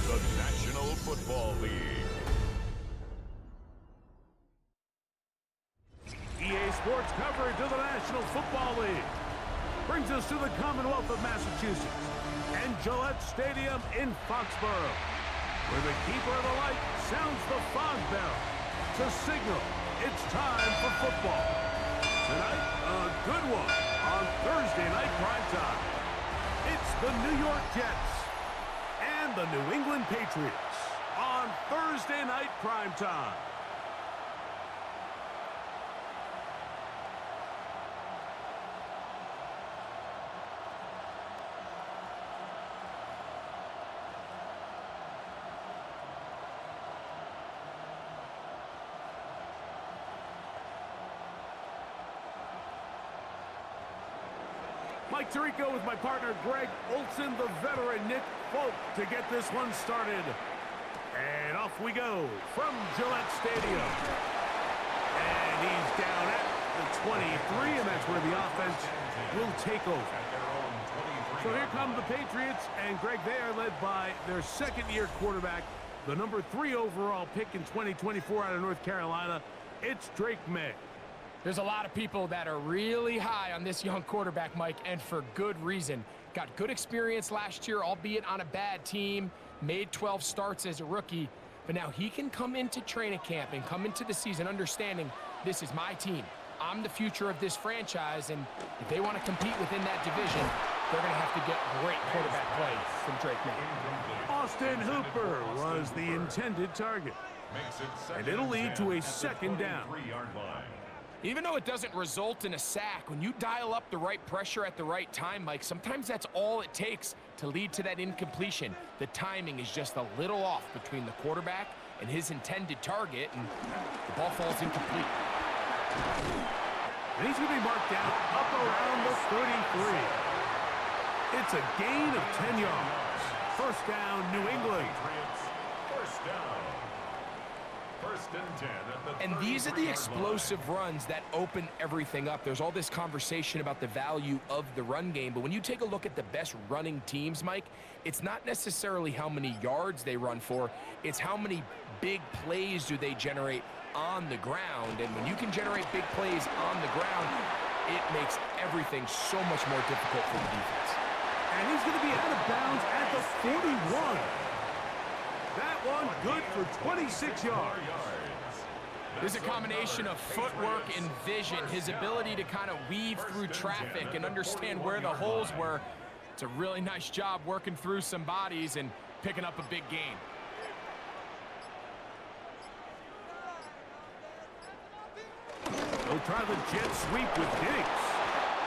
the National Football League. EA Sports coverage of the National Football League brings us to the Commonwealth of Massachusetts and Gillette Stadium in Foxborough, where the keeper of the light sounds the fog bell to signal it's time for football. Tonight, a good one on Thursday night primetime. It's the New York Jets and the New England Patriots on Thursday night primetime. Mike Tirico with my partner Greg Olson, the veteran Nick Folk to get this one started. And off we go from Gillette Stadium. And he's down at the 23, and that's where the offense will take over. So here come the Patriots, and Greg, they are led by their second-year quarterback, the number 3 overall pick in 2024 out of North Carolina. It's Drake May. There's a lot of people that are really high on this young quarterback, Mike, and for good reason. Got good experience last year, albeit on a bad team, made 12 starts as a rookie, but now he can come into training camp and come into the season understanding this is my team. I'm the future of this franchise, and if they want to compete within that division, they're going to have to get great quarterback play from Drake May. Austin Hooper was the intended target, and it'll lead to a second down. Even though it doesn't result in a sack, when you dial up the right pressure at the right time, Mike, sometimes that's all it takes to lead to that incompletion. The timing is just a little off between the quarterback and his intended target, and the ball falls incomplete. And he's going to be marked down up around the 33. It's a gain of 10 yards. First down, New England. First down. First and 10 at the And these are the explosive runs that open everything up. There's all this conversation about the value of the run game, but when you take a look at the best running teams, Mike, it's not necessarily how many yards they run for, it's how many big plays do they generate on the ground. And when you can generate big plays on the ground, it makes everything so much more difficult for the defense. And he's going to be out of bounds at the 41. That one good for 26 yards. There's a combination of footwork and vision, his ability to kind of weave through traffic and understand where the holes were. It's a really nice job working through some bodies and picking up a big gain. They'll try the jet sweep with Diggs.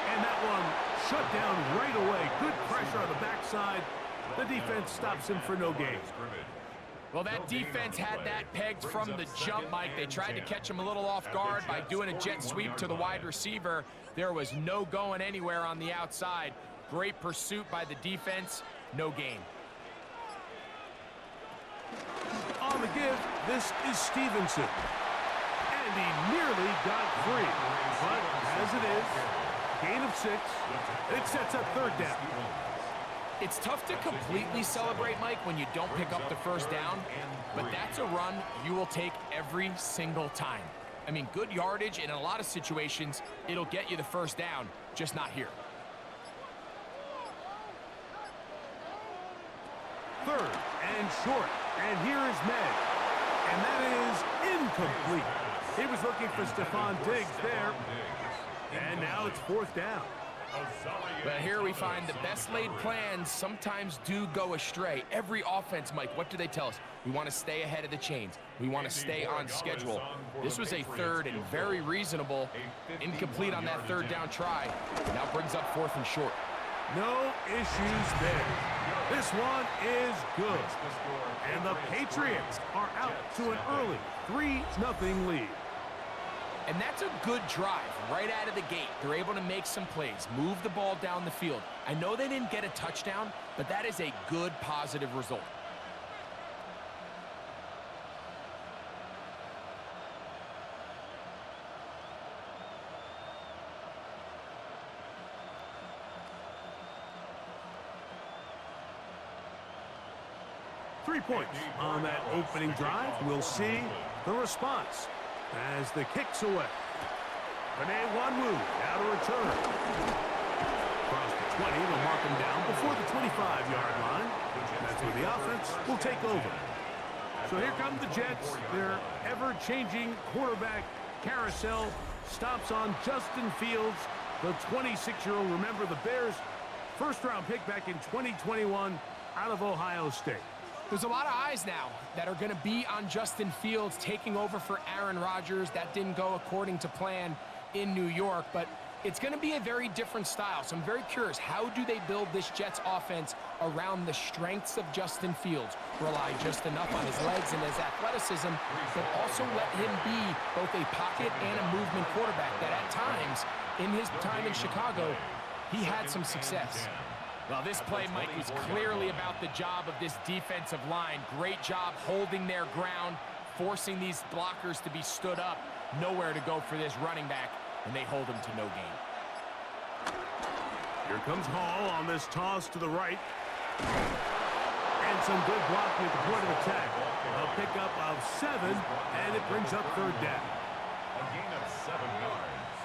And that one shut down right away. Good pressure on the backside. The defense stops him for no gain. Well, that defense had that pegged from the jump, Mike. They tried to catch him a little off guard by doing a jet sweep to the wide receiver. There was no going anywhere on the outside. Great pursuit by the defense. No gain. On the give, this is Stevenson. And he nearly got free. But as it is, gain of 6. It sets up third down. It's tough to completely celebrate, Mike, when you don't pick up the first down, but that's a run you will take every single time. I mean, good yardage, and in a lot of situations, it'll get you the first down, just not here. Third and short, and here is May. And that is incomplete. He was looking for Stephon Diggs there, and now it's fourth down. But here we find the best laid plans sometimes do go astray. Every offense, Mike, what do they tell us? We want to stay ahead of the chains. We want to stay on schedule. This was a third and very reasonable, incomplete on that third down try. Now brings up fourth and short. No issues there. This one is good. And the Patriots are out to an early 3-0 lead. And that's a good drive right out of the gate. They're able to make some plays, move the ball down the field. I know they didn't get a touchdown, but that is a good, positive result. 3 points on that opening drive. We'll see the response as the kick's away. Rene Wanwu now to return. Across the 20, they'll mark him down before the 25-yard line. That's where the offense will take over. So here come the Jets. Their ever-changing quarterback carousel stops on Justin Fields, the 26-year-old. Remember, the Bears' first-round pick back in 2021 out of Ohio State. There's a lot of eyes now that are going to be on Justin Fields taking over for Aaron Rodgers. That didn't go according to plan in New York, but it's going to be a very different style. So I'm very curious, how do they build this Jets offense around the strengths of Justin Fields? Rely just enough on his legs and his athleticism, but also let him be both a pocket and a movement quarterback that at times, in his time in Chicago, he had some success. Well, this play, Mike, was clearly about the job of this defensive line. Great job holding their ground, forcing these blockers to be stood up. Nowhere to go for this running back, and they hold him to no gain. Here comes Hall on this toss to the right. And some good blocking at the point of attack. A pickup of 7, and it brings up third down. A gain of 7 yards.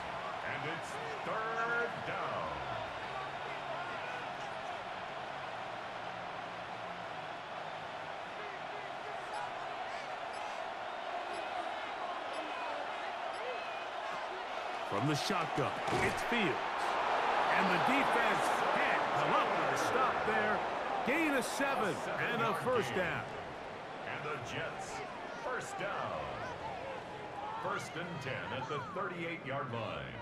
And it's third down. From the shotgun, it's Fields. And the defense can't come up with a stop there. Gain of 7 and a first down. And the Jets, first down. First and 10 at the 38-yard line.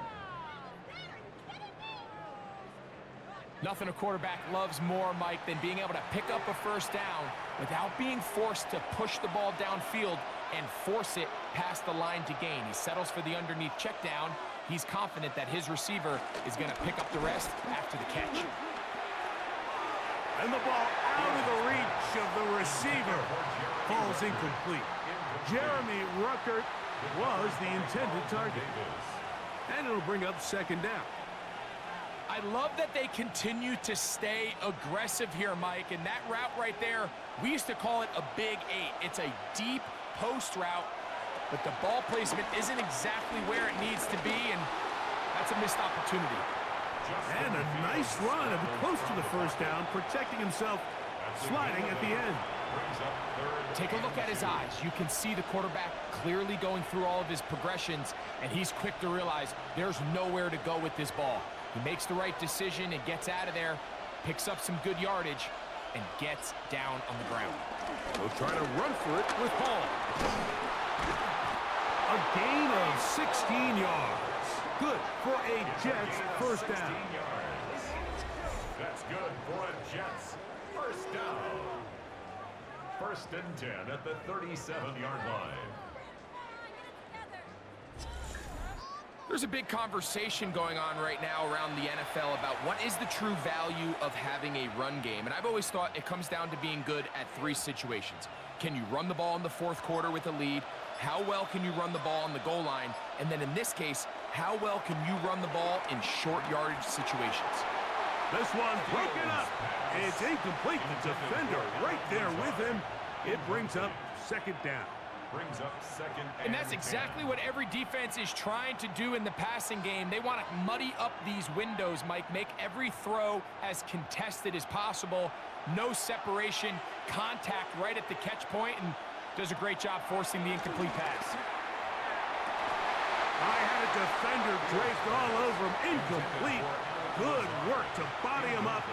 Nothing a quarterback loves more, Mike, than being able to pick up a first down without being forced to push the ball downfield and force it past the line to gain. He settles for the underneath check down. He's confident that his receiver is going to pick up the rest after the catch. And the ball out of the reach of the receiver. Falls incomplete. Jeremy Ruckert was the intended target. And it'll bring up second down. I love that they continue to stay aggressive here, Mike. And that route right there, we used to call it a big 8. It's a deep post route, but the ball placement isn't exactly where it needs to be, and that's a missed opportunity. And a nice run close to the first down, protecting himself, sliding at the end. Take a look at his eyes. You can see the quarterback clearly going through all of his progressions, and he's quick to realize there's nowhere to go with this ball. He makes the right decision and gets out of there, picks up some good yardage, and gets down on the ground. They'll try to run for it with Hall. A gain of 16 yards. Good for a Jets first down. That's good for a Jets first down. First and 10 at the 37-yard line. There's a big conversation going on right now around the NFL about what is the true value of having a run game. And I've always thought it comes down to being good at 3 situations. Can you run the ball in the fourth quarter with a lead? How well can you run the ball on the goal line? And then in this case, how well can you run the ball in short yardage situations? This one broken up. It's incomplete. The defender right there with him. It brings up second down. Brings up second and that's exactly what every defense is trying to do in the passing game. They want to muddy up these windows, Mike, make every throw as contested as possible. No separation, contact right at the catch point, and does a great job forcing the incomplete pass. I had a defender draped all over him. Incomplete. Good work to body him up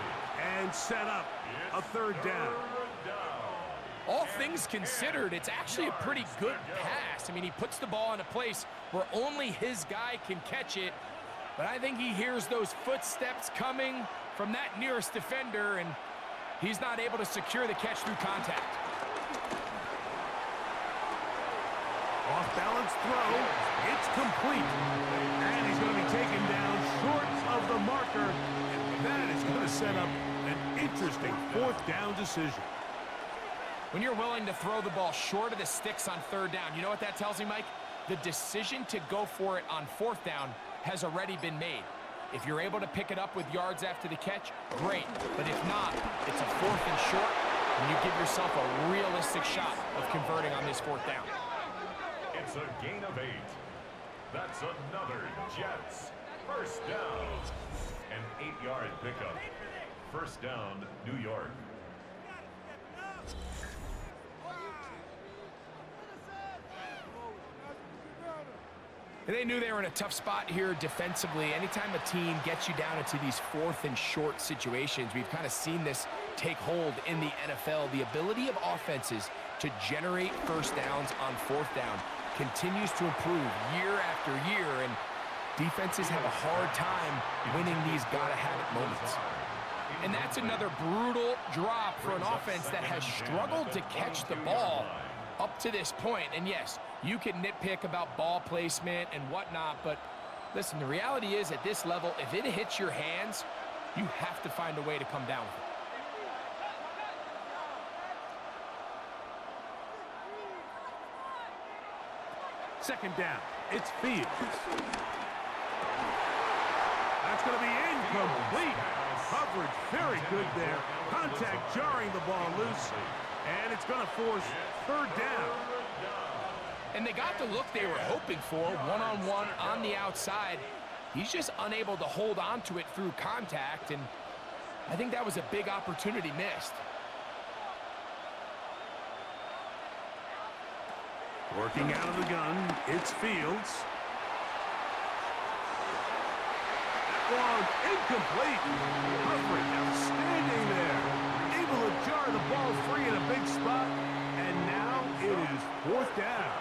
and set up a third down. All things considered, it's actually a pretty good pass. I mean, he puts the ball in a place where only his guy can catch it. But I think he hears those footsteps coming from that nearest defender, and he's not able to secure the catch through contact. Off-balance throw. It's complete. And he's going to be taken down short of the marker. And that is going to set up an interesting fourth down decision. When you're willing to throw the ball short of the sticks on third down, you know what that tells me, Mike? The decision to go for it on fourth down has already been made. If you're able to pick it up with yards after the catch, great. But if not, it's a 4th and short, and you give yourself a realistic shot of converting on this 4th down. It's a gain of 8. That's another Jets first down. An 8-yard pickup. First down, New York. They knew they were in a tough spot here defensively. Anytime a team gets you down into these 4th and short situations, we've kind of seen this take hold in the NFL. The ability of offenses to generate first downs on 4th down continues to improve year after year, and defenses have a hard time winning these gotta-have-it moments. And that's another brutal drop for an offense that has struggled to catch the ball up to this point. And yes, you can nitpick about ball placement and whatnot, but listen, the reality is at this level, if it hits your hands, you have to find a way to come down with it. Second down. It's Fields. That's going to be incomplete. Coverage very good there. Contact jarring the ball loose. And it's going to force 3rd down. And they got the look they were hoping for, one-on-one on the outside. He's just unable to hold on to it through contact, and I think that was a big opportunity missed. Working out of the gun, it's Fields. That one incomplete. Coverage outstanding there. Able to jar the ball free in a big spot, and now it is 4th down.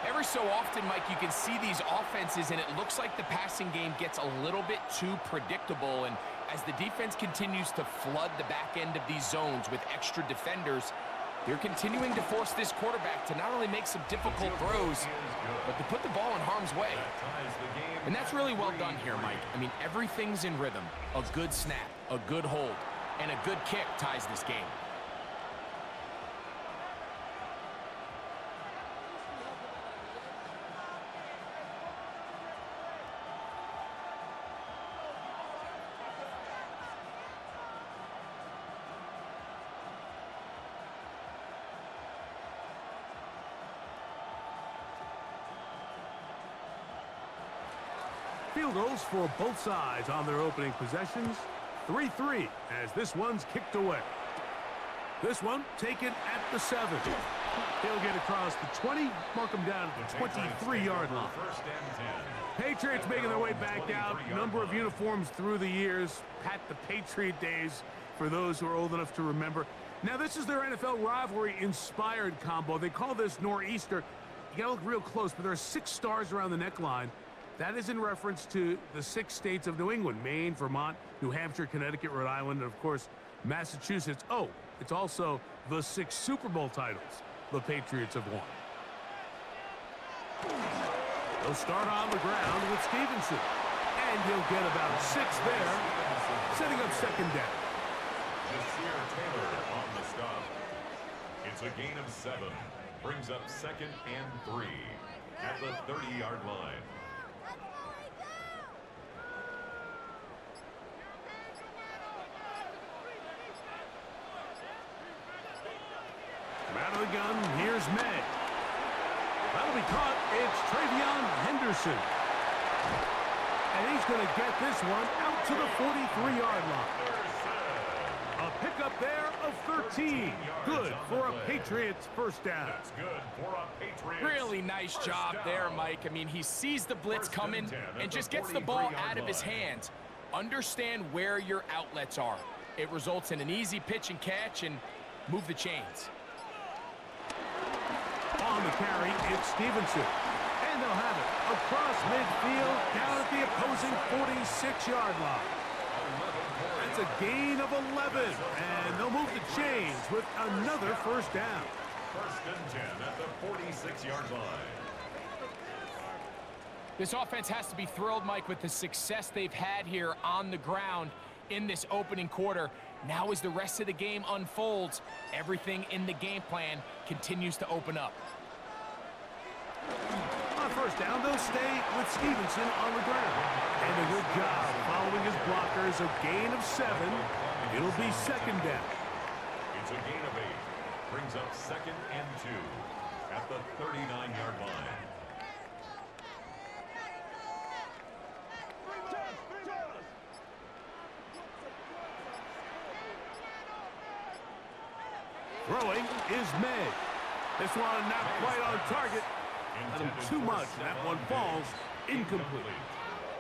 Every so often, Mike, you can see these offenses, and it looks like the passing game gets a little bit too predictable. And as the defense continues to flood the back end of these zones with extra defenders, they're continuing to force this quarterback to not only make some difficult throws, but to put the ball in harm's way. And that's really well done here, Mike. I mean, everything's in rhythm. A good snap, a good hold, and a good kick ties this game. Field goals for both sides on their opening possessions. 3-3 as this one's kicked away. This one taken at the 7. He'll get across the 20, mark him down at the 23-yard line. Patriots making their way back out. Number of uniforms through the years. Pat the Patriot days for those who are old enough to remember. Now this is their NFL rivalry-inspired combo. They call this Nor'easter. You gotta look real close, but there are 6 stars around the neckline. That is in reference to the 6 states of New England: Maine, Vermont, New Hampshire, Connecticut, Rhode Island, and of course, Massachusetts. Oh, it's also the 6 Super Bowl titles the Patriots have won. They'll start on the ground with Stevenson. And he'll get about 6 there, setting up 2nd down. Taylor on the stop. It's a gain of 7. Brings up 2nd and 3 at the 30-yard line. Out of the gun, here's May. That'll be caught. It's Travion Henderson. And he's going to get this one out to the 43-yard line. A pickup there of 13. Good for a Patriots first down. That's good for a Patriots. Really nice job there, Mike. I mean, he sees the blitz coming and just gets the ball out of his hands. Understand where your outlets are. It results in an easy pitch and catch and move the chains. On the carry, it's Stevenson. And they'll have it across midfield down at the opposing 46-yard line. That's a gain of 11. And they'll move the chains with another first down. 1st and 10 at the 46-yard line. This offense has to be thrilled, Mike, with the success they've had here on the ground in this opening quarter. Now as the rest of the game unfolds, everything in the game plan continues to open up. On first down, they'll stay with Stevenson on the ground. And a good job following his blockers. A gain of 7. It'll be 2nd down. It's a gain of 8. Brings up 2nd and 2 at the 39-yard line. Throwing is May. This one not quite on target. Let him too much. That one falls incomplete.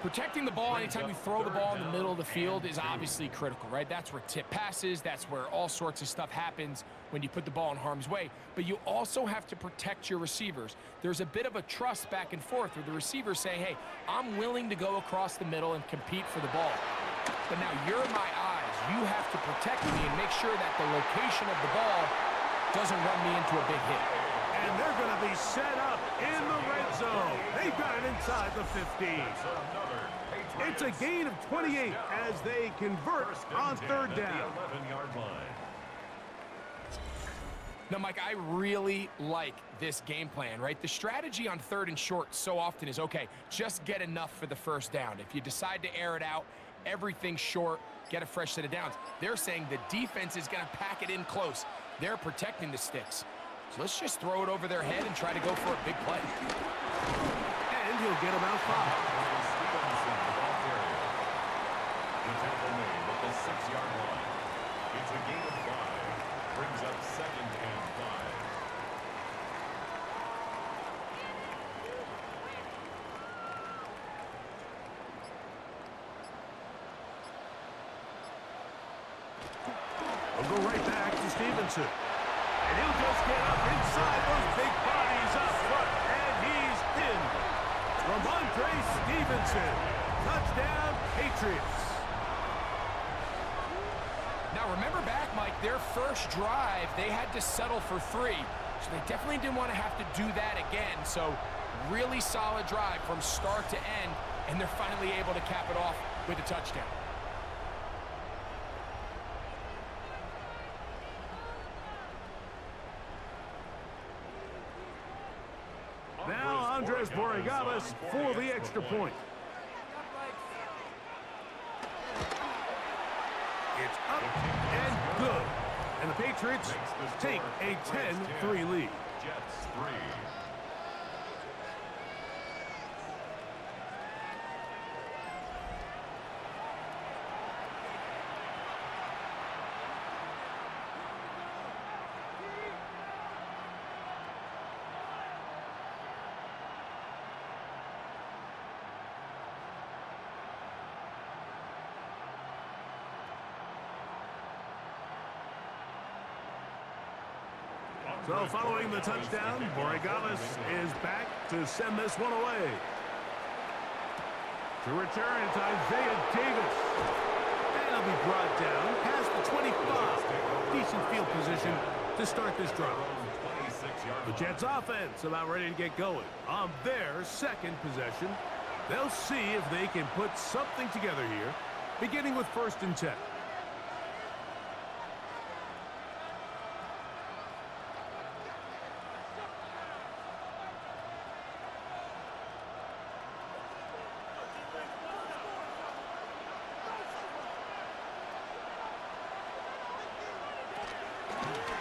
Protecting the ball anytime you throw the ball in the middle of the field is obviously critical, right? That's where tip passes, that's where all sorts of stuff happens when you put the ball in harm's way. But you also have to protect your receivers. There's a bit of a trust back and forth where the receivers say, hey, I'm willing to go across the middle and compete for the ball. But now you're my eyes. You have to protect me and make sure that the location of the ball doesn't run me into a big hit. And they're going to be set up in the red zone. They've got it inside the 15. It's a gain of 28 as they convert on 3rd down. Now, Mike, I really like this game plan, right? The strategy on 3rd and short so often is, okay, just get enough for the 1st down. If you decide to air it out, everything short, get a fresh set of downs. They're saying the defense is going to pack it in close. They're protecting the sticks. So let's just throw it over their head and try to go for a big play. And he'll get about 5. At the 6-yard line. It's a gain of 5. Brings up 2nd and 5. We'll go right back to Stevenson. And he'll just get up inside those big bodies up front. And he's in. Ramondre Stevenson. Touchdown, Patriots. Now, remember back, Mike, their first drive, they had to settle for 3. So they definitely didn't want to have to do that again. So really solid drive from start to end. And they're finally able to cap it off with a touchdown. Now Andres Borregales for the extra point. It's up and good. And the Patriots take a 10-3 lead. Jets 3. So following the touchdown, Borregales is back to send this one away. To return, it's Isaiah Davis. And he'll be brought down past the 25. Decent field position to start this drive. The Jets offense about ready to get going on their 2nd possession. They'll see if they can put something together here, beginning with 1st and 10.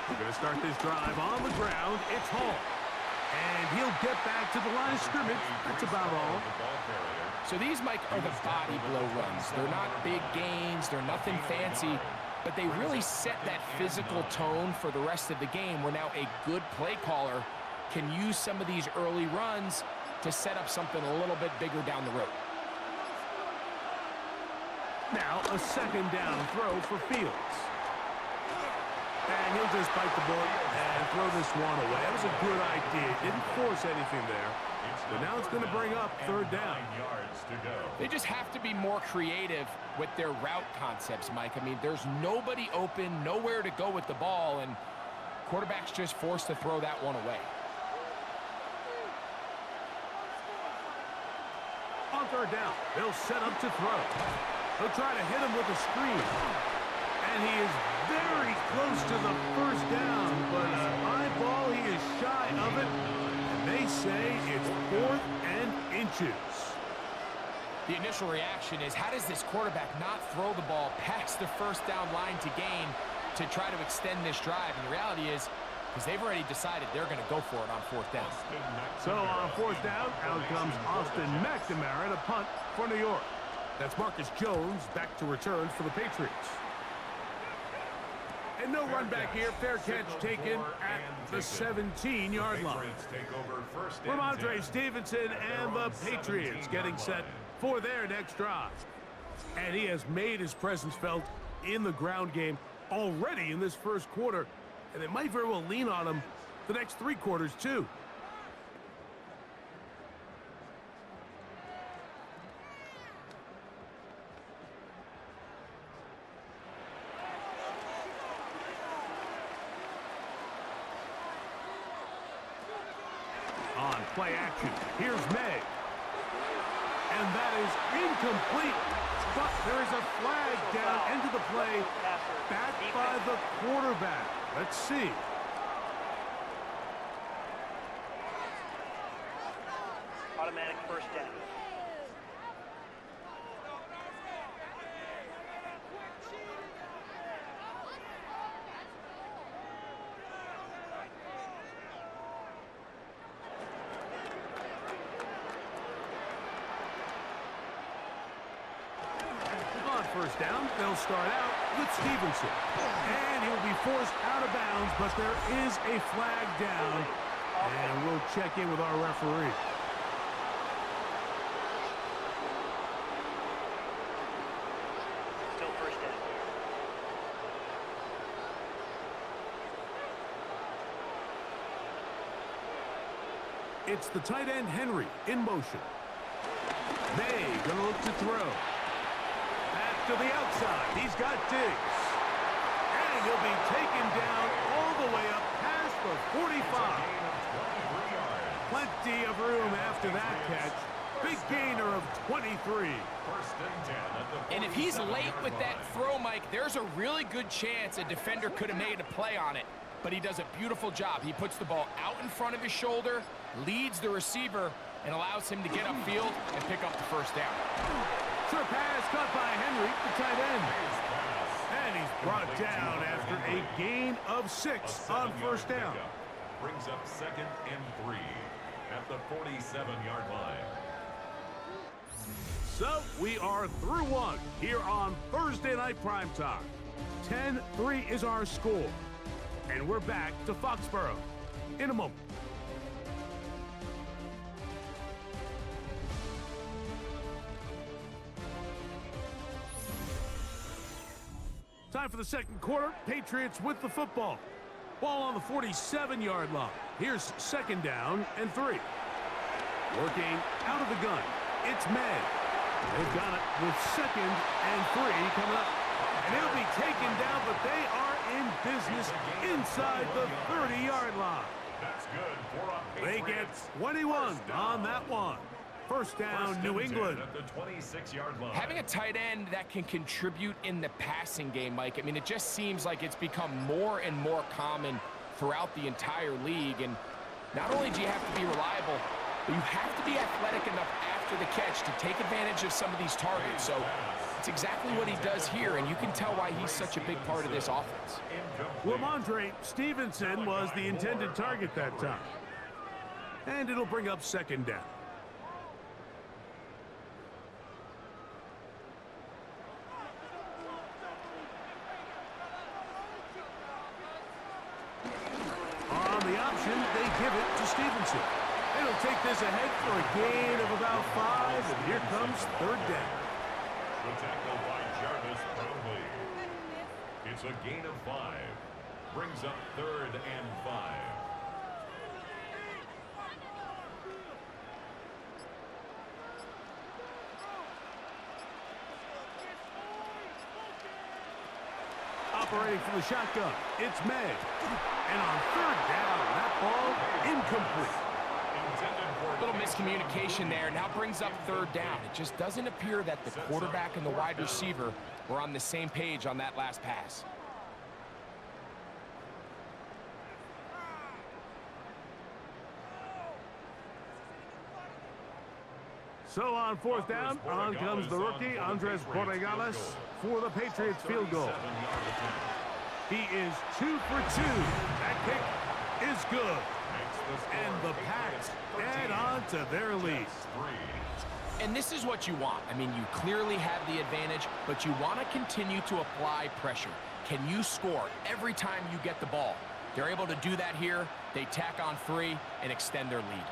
We're going to start this drive on the ground. It's Hall. And he'll get back to the line of scrimmage. That's about all. So these, Mike, are the body blow runs. They're not big gains. They're nothing fancy. But they really set that physical tone for the rest of the game where now a good play caller can use some of these early runs to set up something a little bit bigger down the road. Now a 2nd down throw for Fields. And he'll just bite the bullet and throw this one away. That was a good idea. Didn't force anything there. But now it's going to bring up 3rd down. They just have to be more creative with their route concepts, Mike. I mean, there's nobody open, nowhere to go with the ball, and quarterback's just forced to throw that one away. On 3rd down, they'll set up to throw. He'll try to hit him with a screen. And he is very close to the 1st down, but high ball, he is shy of it. And they say it's 4th and inches. The initial reaction is, how does this quarterback not throw the ball past the 1st down line to gain? to try to extend this drive. And the reality is, because they've already decided they're going to go for it on 4th down. So on 4th down, out comes Austin McNamara to punt for New York. That's Marcus Jones back to return for the Patriots. And no run back here. Fair catch taken at the 17-yard line. Ramondre Stevenson and the Patriots getting set for their next drive. And he has made his presence felt in the ground game already in this first quarter. And they might very well lean on him the next 3 quarters, too. On play action, here's May. And that is incomplete. But there is a flag down into the play, back by the quarterback. Let's see. Automatic first down. First down, they'll start out with Stevenson. And he'll be forced out of bounds, but there is a flag down. And we'll check in with our referee. Still first down. It's the tight end Henry in motion. May gonna look to throw. To the outside, he's got Diggs. And he'll be taken down all the way up past the 45. Plenty of room after that catch. Big gainer of 23. And if he's late with that throw, Mike, there's a really good chance a defender could have made a play on it. But he does a beautiful job. He puts the ball out in front of his shoulder, leads the receiver, and allows him to get upfield and pick up the first down. Short pass caught by Henry, the tight end. And he's brought down after a gain of 6 on first down. Brings up 2nd and 3 at the 47-yard line. So we are through 1 here on Thursday Night Primetime. 10-3 is our score. And we're back to Foxborough in a moment. Time for the second quarter. Patriots with the football. Ball on the 47-yard line. Here's 2nd down and 3. Working out of the gun. It's May. They've got it with 2nd and 3 coming up. And he'll be taken down, but they are in business inside the 30-yard line. That's good for a They get 21 on that one. First down, New England. At the 26-yard line. Having a tight end that can contribute in the passing game, Mike, I mean, it just seems like it's become more and more common throughout the entire league. And not only do you have to be reliable, but you have to be athletic enough after the catch to take advantage of some of these targets. So it's exactly what he does here, and you can tell why he's such a big part of this offense. Ramondre Stevenson was the intended target that time. And it'll bring up 2nd down. They give it to Stevenson. It'll take this ahead for a gain of about 5, and here comes 3rd down. The tackle by Jarvis Bromley. It's a gain of 5. Brings up 3rd and 5. Operating from the shotgun, it's May. And on 3rd down, that ball incomplete. A little miscommunication there. Now brings up 3rd down. It just doesn't appear that the quarterback and the wide receiver were on the same page on that last pass. So on 4th down, on comes the rookie, Andres Borregales, for the Patriots field goal. He is 2 for 2. That kick is good. And the Pats add on to their lead. And this is what you want. I mean, you clearly have the advantage, but you want to continue to apply pressure. Can you score every time you get the ball? They're able to do that here. They tack on 3 and extend their lead.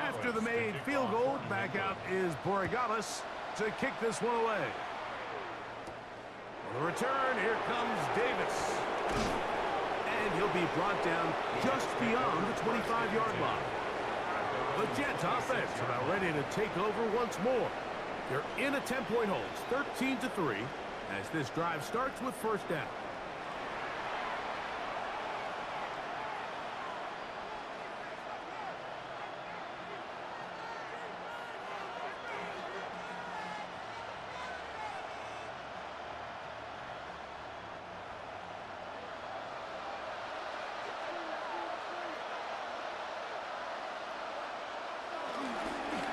After the made field goal, back out is Borregales to kick this one away. On the return, here comes Davis. And he'll be brought down just beyond the 25-yard line. The Jets offense about ready to take over once more. They're in a 10-point hold, 13-3, as this drive starts with first down.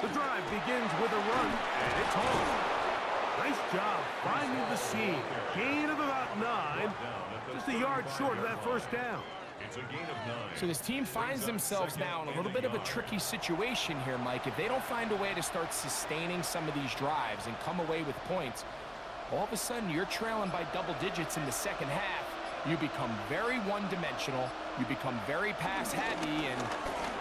The drive begins with a run, and it's home. Nice job finding the seam. Gain of about 9, just a yard short of that first down. It's a gain of 9. So this team finds themselves now in a little bit of a tricky situation here, Mike. If they don't find a way to start sustaining some of these drives and come away with points, all of a sudden you're trailing by double digits in the second half. You become very one-dimensional. You become very pass-heavy, and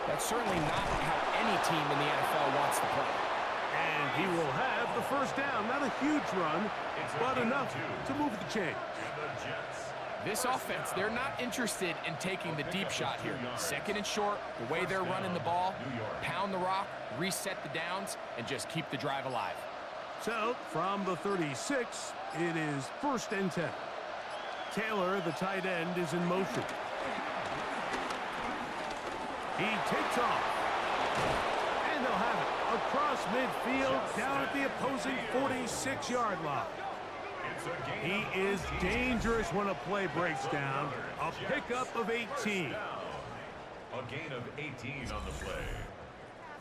that's certainly not how any team in the NFL wants to play. And he will have the first down. Not a huge run, but enough to move the chains. This offense, they're not interested in taking the deep shot here. Second and short, the way they're running the ball, pound the rock, reset the downs, and just keep the drive alive. So, from the 36, it is 1st and 10. Taylor, the tight end, is in motion. He takes off. And they'll have it across midfield down at the opposing 46-yard line. He is dangerous when a play breaks down. A pickup of 18. A gain of 18 on the play.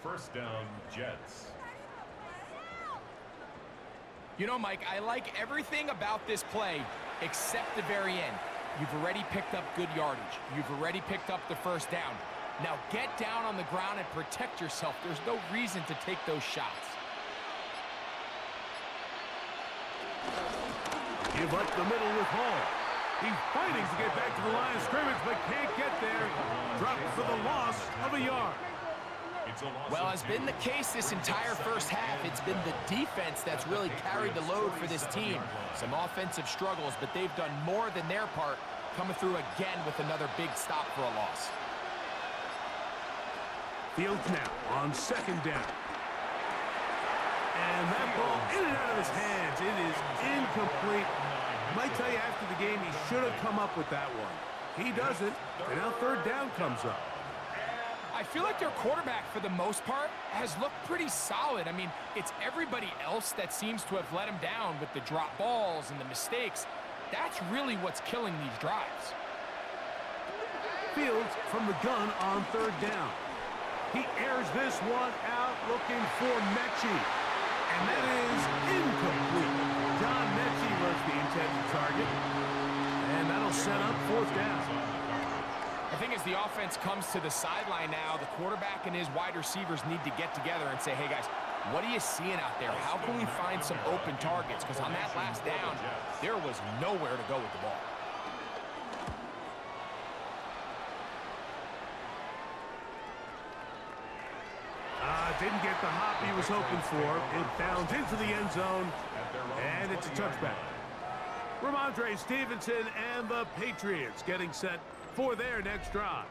First down, Jets. You know, Mike, I like everything about this play except the very end. You've already picked up good yardage. You've already picked up the first down. Now get down on the ground and protect yourself. There's no reason to take those shots. Give up the middle with Hall. He's fighting to get back to the line of scrimmage, but can't get there. Dropped for the loss of a yard. Well, as been the case this entire first half, it's been the defense that's really carried the load for this team. Some offensive struggles, but they've done more than their part, coming through again with another big stop for a loss. Fields now on 2nd down. And that ball in and out of his hands. It is incomplete. Might tell you after the game he should have come up with that one. He doesn't, and now 3rd down comes up. I feel like their quarterback, for the most part, has looked pretty solid. I mean, it's everybody else that seems to have let him down with the drop balls and the mistakes. That's really what's killing these drives. Fields from the gun on 3rd down. He airs this one out looking for Mechie. And that is incomplete. John Mechie was the intended target. And that'll set up 4th down. I think as the offense comes to the sideline now, the quarterback and his wide receivers need to get together and say, hey, guys, what are you seeing out there? How can we find some open targets? Because on that last down, there was nowhere to go with the ball. Didn't get the hop he was hoping for. It bounds into the end zone, and it's a touchback. Ramondre Stevenson and the Patriots getting set for their next drive.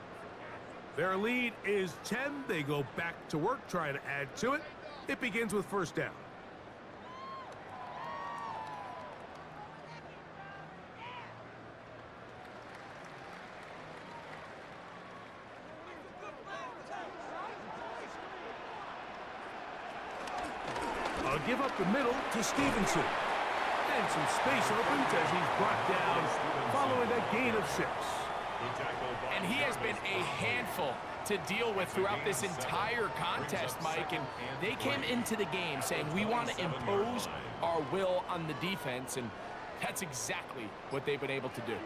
Their lead is 10. They go back to work, trying to add to it. It begins with 1st down. Give up the middle to Stevenson. And some space opens as he's brought down following a gain of 6. And he has been a handful to deal with throughout this entire contest, Mike. And they came into the game saying, we want to impose our will on the defense, and that's exactly what they've been able to do.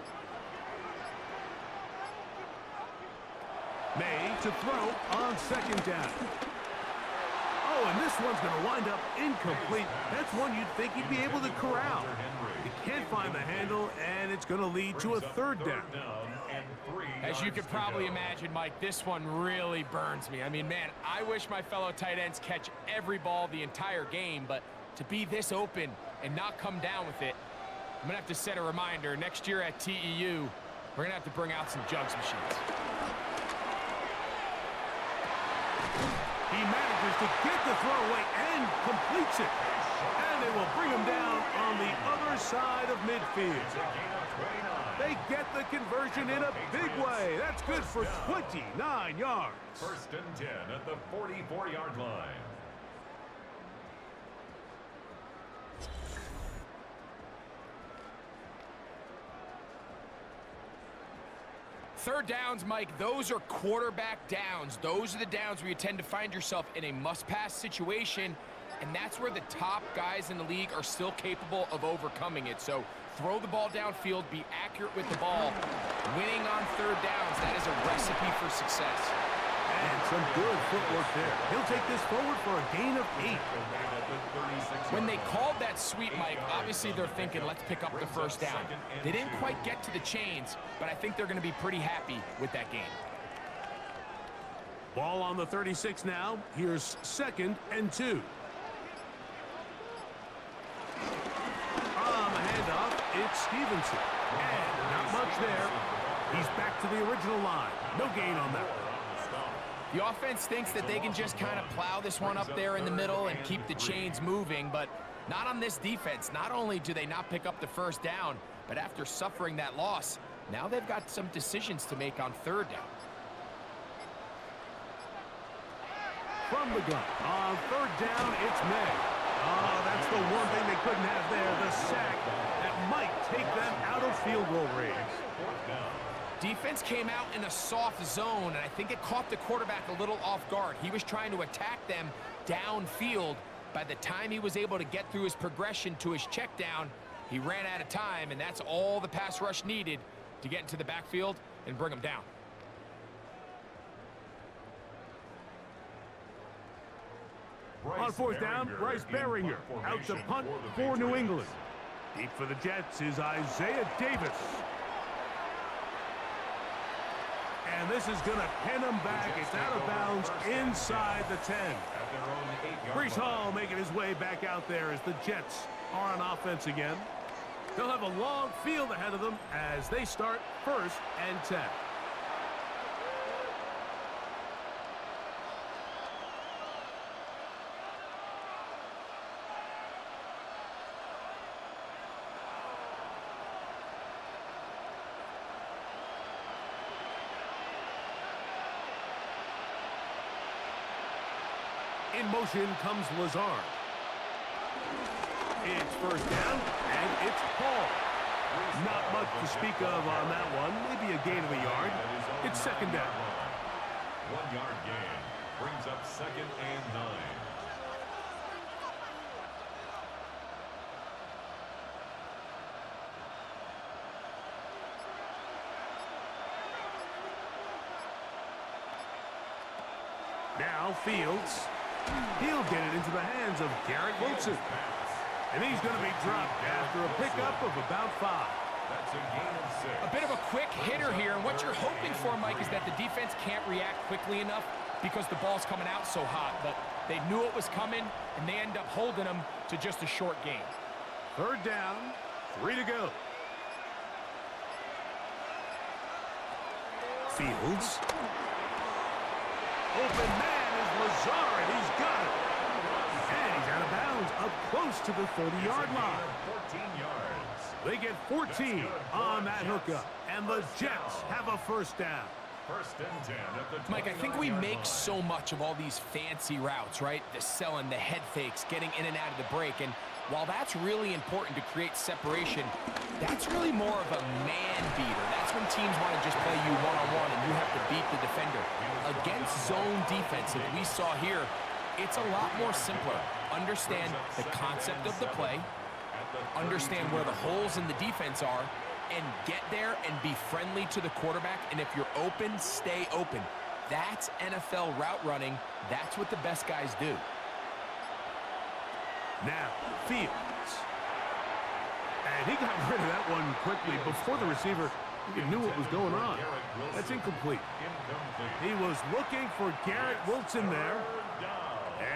May to throw on second down. Oh, and this one's going to wind up incomplete. That's one you'd think he'd be able to corral. He can't find the handle, and it's going to lead to a third down. As you could probably imagine, Mike, this one really burns me. I mean, man, I wish my fellow tight ends catch every ball the entire game, but to be this open and not come down with it, I'm going to have to set a reminder. Next year at TEU, we're going to have to bring out some jugs machines. He manages to get the throw away and completes it. And they will bring him down on the other side of midfield. They get the conversion in a big way. That's good for 29 yards. First and 10 at the 44-yard line. Third downs, Mike, those are quarterback downs. Those are the downs where you tend to find yourself in a must-pass situation, and that's where the top guys in the league are still capable of overcoming it. So throw the ball downfield, be accurate with the ball. Winning on third downs, that is a recipe for success. And some good footwork there. He'll take this forward for a gain of 8. When they called that sweep, Mike, obviously they're thinking, let's pick up the first down. They didn't quite get to the chains, but I think they're going to be pretty happy with that gain. Ball on the 36 now. Here's second and 2. On the handoff, it's Stevenson. And not much there. He's back to the original line. No gain on that one. The offense thinks that they can just kind of plow this one up there in the middle and keep the chains moving, but not on this defense. Not only do they not pick up the first down, but after suffering that loss, now they've got some decisions to make on third down. From the gun, on third down, it's May. Oh, that's the one thing they couldn't have there, the sack that might take them out of field goal range. Defense came out in a soft zone, and I think it caught the quarterback a little off guard. He was trying to attack them downfield. By the time he was able to get through his progression to his check down, he ran out of time, and that's all the pass rush needed to get into the backfield and bring him down. On fourth down, Bryce Behringer out to punt for New England. Deep for the Jets is Isaiah Davis. And this is going to pin him back. It's out of bounds inside the 10. Breece Hall making his way back out there as the Jets are on offense again. They'll have a long field ahead of them as they start first and 10. In motion comes Lazard. It's first down, and it's Paul. Not much to speak of on that one. Maybe a gain of a yard. It's second down. 1 yard gain brings up second and 9. Now Fields. He'll get it into the hands of Garrett Wilson. And he's going to be dropped after a pickup of about 5. That's a gain of 6. A bit of a quick hitter here, and what you're hoping for, Mike, is that the defense can't react quickly enough because the ball's coming out so hot. But they knew it was coming, and they end up holding them to just a short gain. Third down, 3 to go. Fields. Open man is Lazard. He's got it. And he's out of bounds up close to the 30-yard line. 14 yards. They get 14 on that hookup. And the Jets have a first down. First and 10 at the Mike, I think we 29-yard make line. so much of all these fancy routes, right? The selling, the head fakes, getting in and out of the break. And While that's really important to create separation, that's really more of a man beater. That's when teams want to just play you one-on-one and you have to beat the defender. Against zone defense, like we saw here, it's a lot more simpler. Understand the concept of the play, understand where the holes in the defense are, and get there and be friendly to the quarterback. And if you're open, stay open. That's NFL route running. That's what the best guys do. Now, Fields. And he got rid of that one quickly before the receiver even knew what was going on. That's incomplete. He was looking for Garrett Wilson there.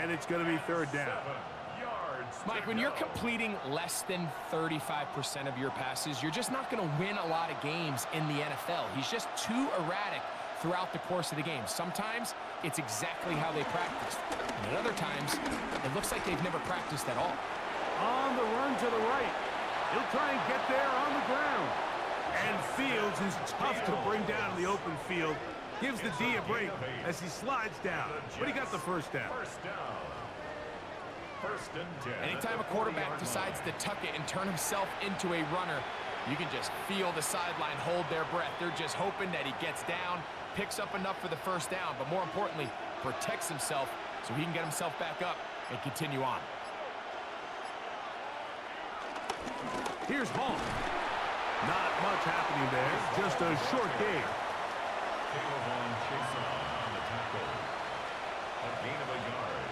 And it's going to be third down. Mike, when you're completing less than 35% of your passes, you're just not going to win a lot of games in the NFL. He's just too erratic throughout the course of the game. Sometimes it's exactly how they practiced. And at other times, it looks like they've never practiced at all. On the run to the right. He'll try and get there on the ground. And Fields is tough to bring down in the open field. Gives the D a break as he slides down. But he got the first down. Anytime a quarterback decides to tuck it and turn himself into a runner, you can just feel the sideline hold their breath. They're just hoping that he gets down, picks up enough for the first down, but more importantly, protects himself so he can get himself back up and continue on. Here's Hall. Not much happening there, just a short game. On the tackle. A gain of a yard.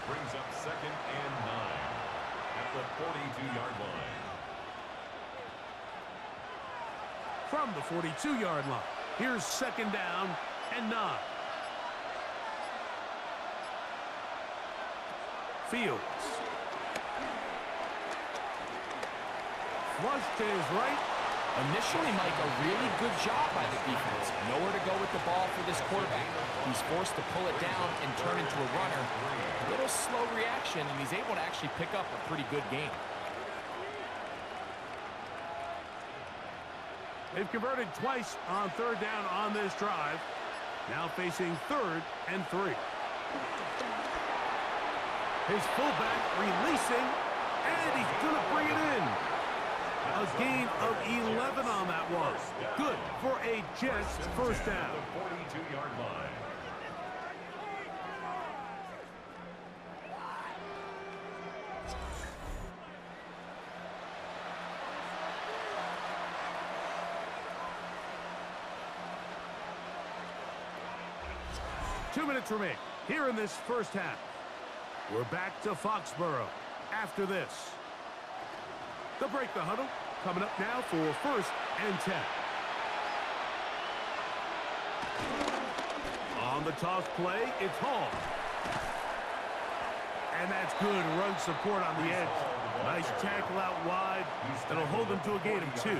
Brings up 2nd and 9 at the 42-yard line. From the 42-yard line, here's 2nd down and 9. Fields. Flush to his right. Initially, Mike, a really good job by the defense. Nowhere to go with the ball for this quarterback. He's forced to pull it down and turn into a runner. A little slow reaction, and he's able to actually pick up a pretty good game. They've converted twice on 3rd down on this drive. Now facing 3rd and 3. His fullback releasing, and he's going to bring it in. A gain of 11 on that one. Good for a Jets first down. 42-yard line. Two minutes remain here in this first half. We're back to Foxborough after this. They'll break the huddle. Coming up now for 1st and 10. On the toss play, it's Hall. And that's good run support on the edge. Nice tackle out wide. That'll hold him to a gain of 2.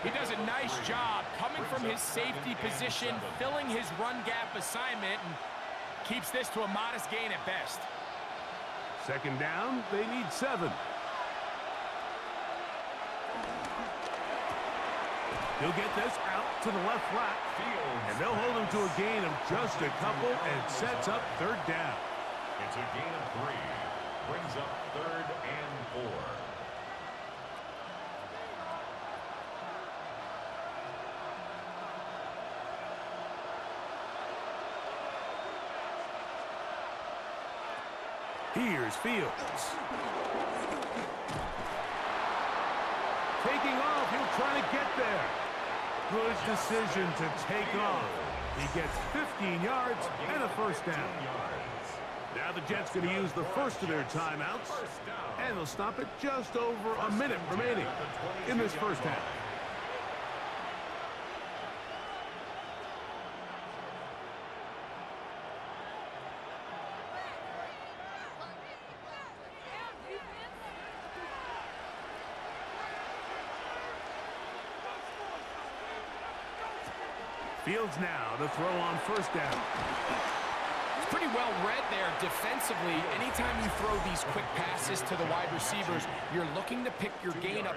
He does a nice job coming from his safety position, filling his run gap assignment, and keeps this to a modest gain at best. 2nd down, they need 7. He'll get this out to the left flat, and they'll hold him to a gain of just a couple and sets up 3rd down. It's a gain of 3. Brings up 3rd and 4. Here's Fields. Taking off, he'll try to get there. Good decision to take off. He gets 15 yards and a first down. Now the Jets going to use the first of their timeouts, and they'll stop it just over a minute remaining in this first half. Fields now to throw on first down. It's pretty well read there defensively. Anytime you throw these quick passes to the wide receivers, you're looking to pick your gain up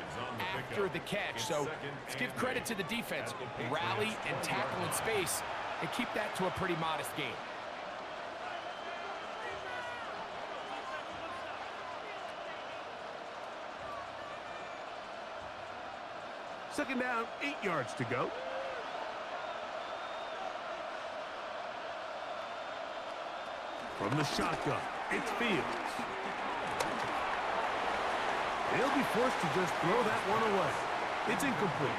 after the catch. So let's give credit to the defense. Rally and tackle in space and keep that to a pretty modest gain. Second down, 8 yards to go. From the shotgun, it's Fields. He'll be forced to just throw that one away. It's incomplete.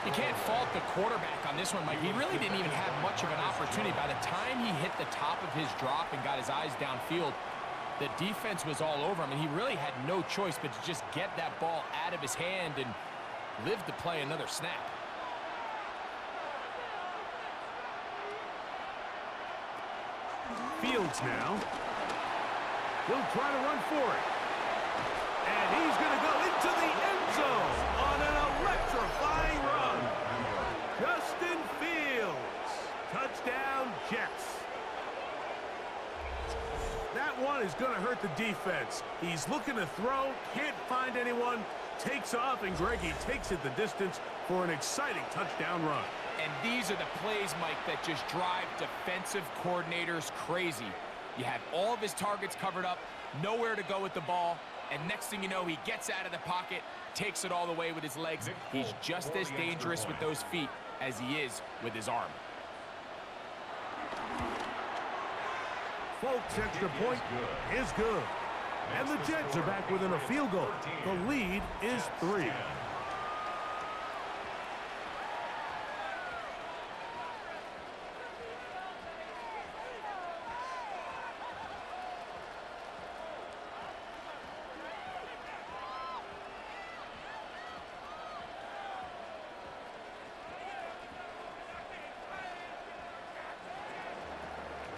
You can't fault the quarterback on this one, Mike. He really didn't even have much of an opportunity. By the time he hit the top of his drop and got his eyes downfield, the defense was all over him, and he really had no choice but to just get that ball out of his hand and live to play another snap. Fields now. He'll try to run for it. And he's going to go into the end zone on an electrifying run. Justin Fields. Touchdown, Jets. That one is going to hurt the defense. He's looking to throw, can't find anyone, takes off, and Greggy takes it the distance for an exciting touchdown run. And these are the plays, Mike, that just drive defensive coordinators crazy. You have all of his targets covered up, nowhere to go with the ball, and next thing you know, he gets out of the pocket, takes it all the way with his legs. He's just as dangerous with those feet as he is with his arm. Folks, extra point is good. And the Jets are back within a field goal. The lead is 3.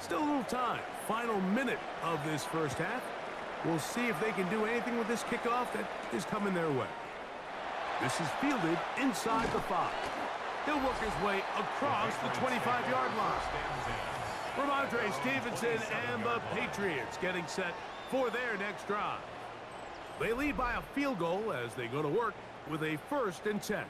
Still a little time. Final minute of this first half. We'll see if they can do anything with this kickoff that is coming their way. This is fielded inside the 5. He'll work his way across the 25-yard line. Ramondre Stevenson and the Patriots getting set for their next drive. They lead by a field goal as they go to work with a 1st and 10.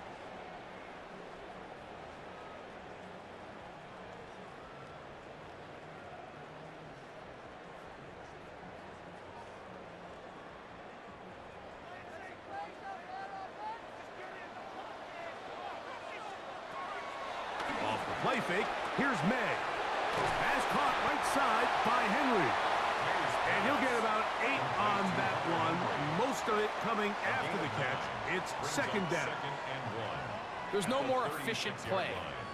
Play fake. Here's May. Pass caught right side by Henry. And he'll get about 8 on that one. Most of it coming after the catch. It's 2nd down. There's no more efficient play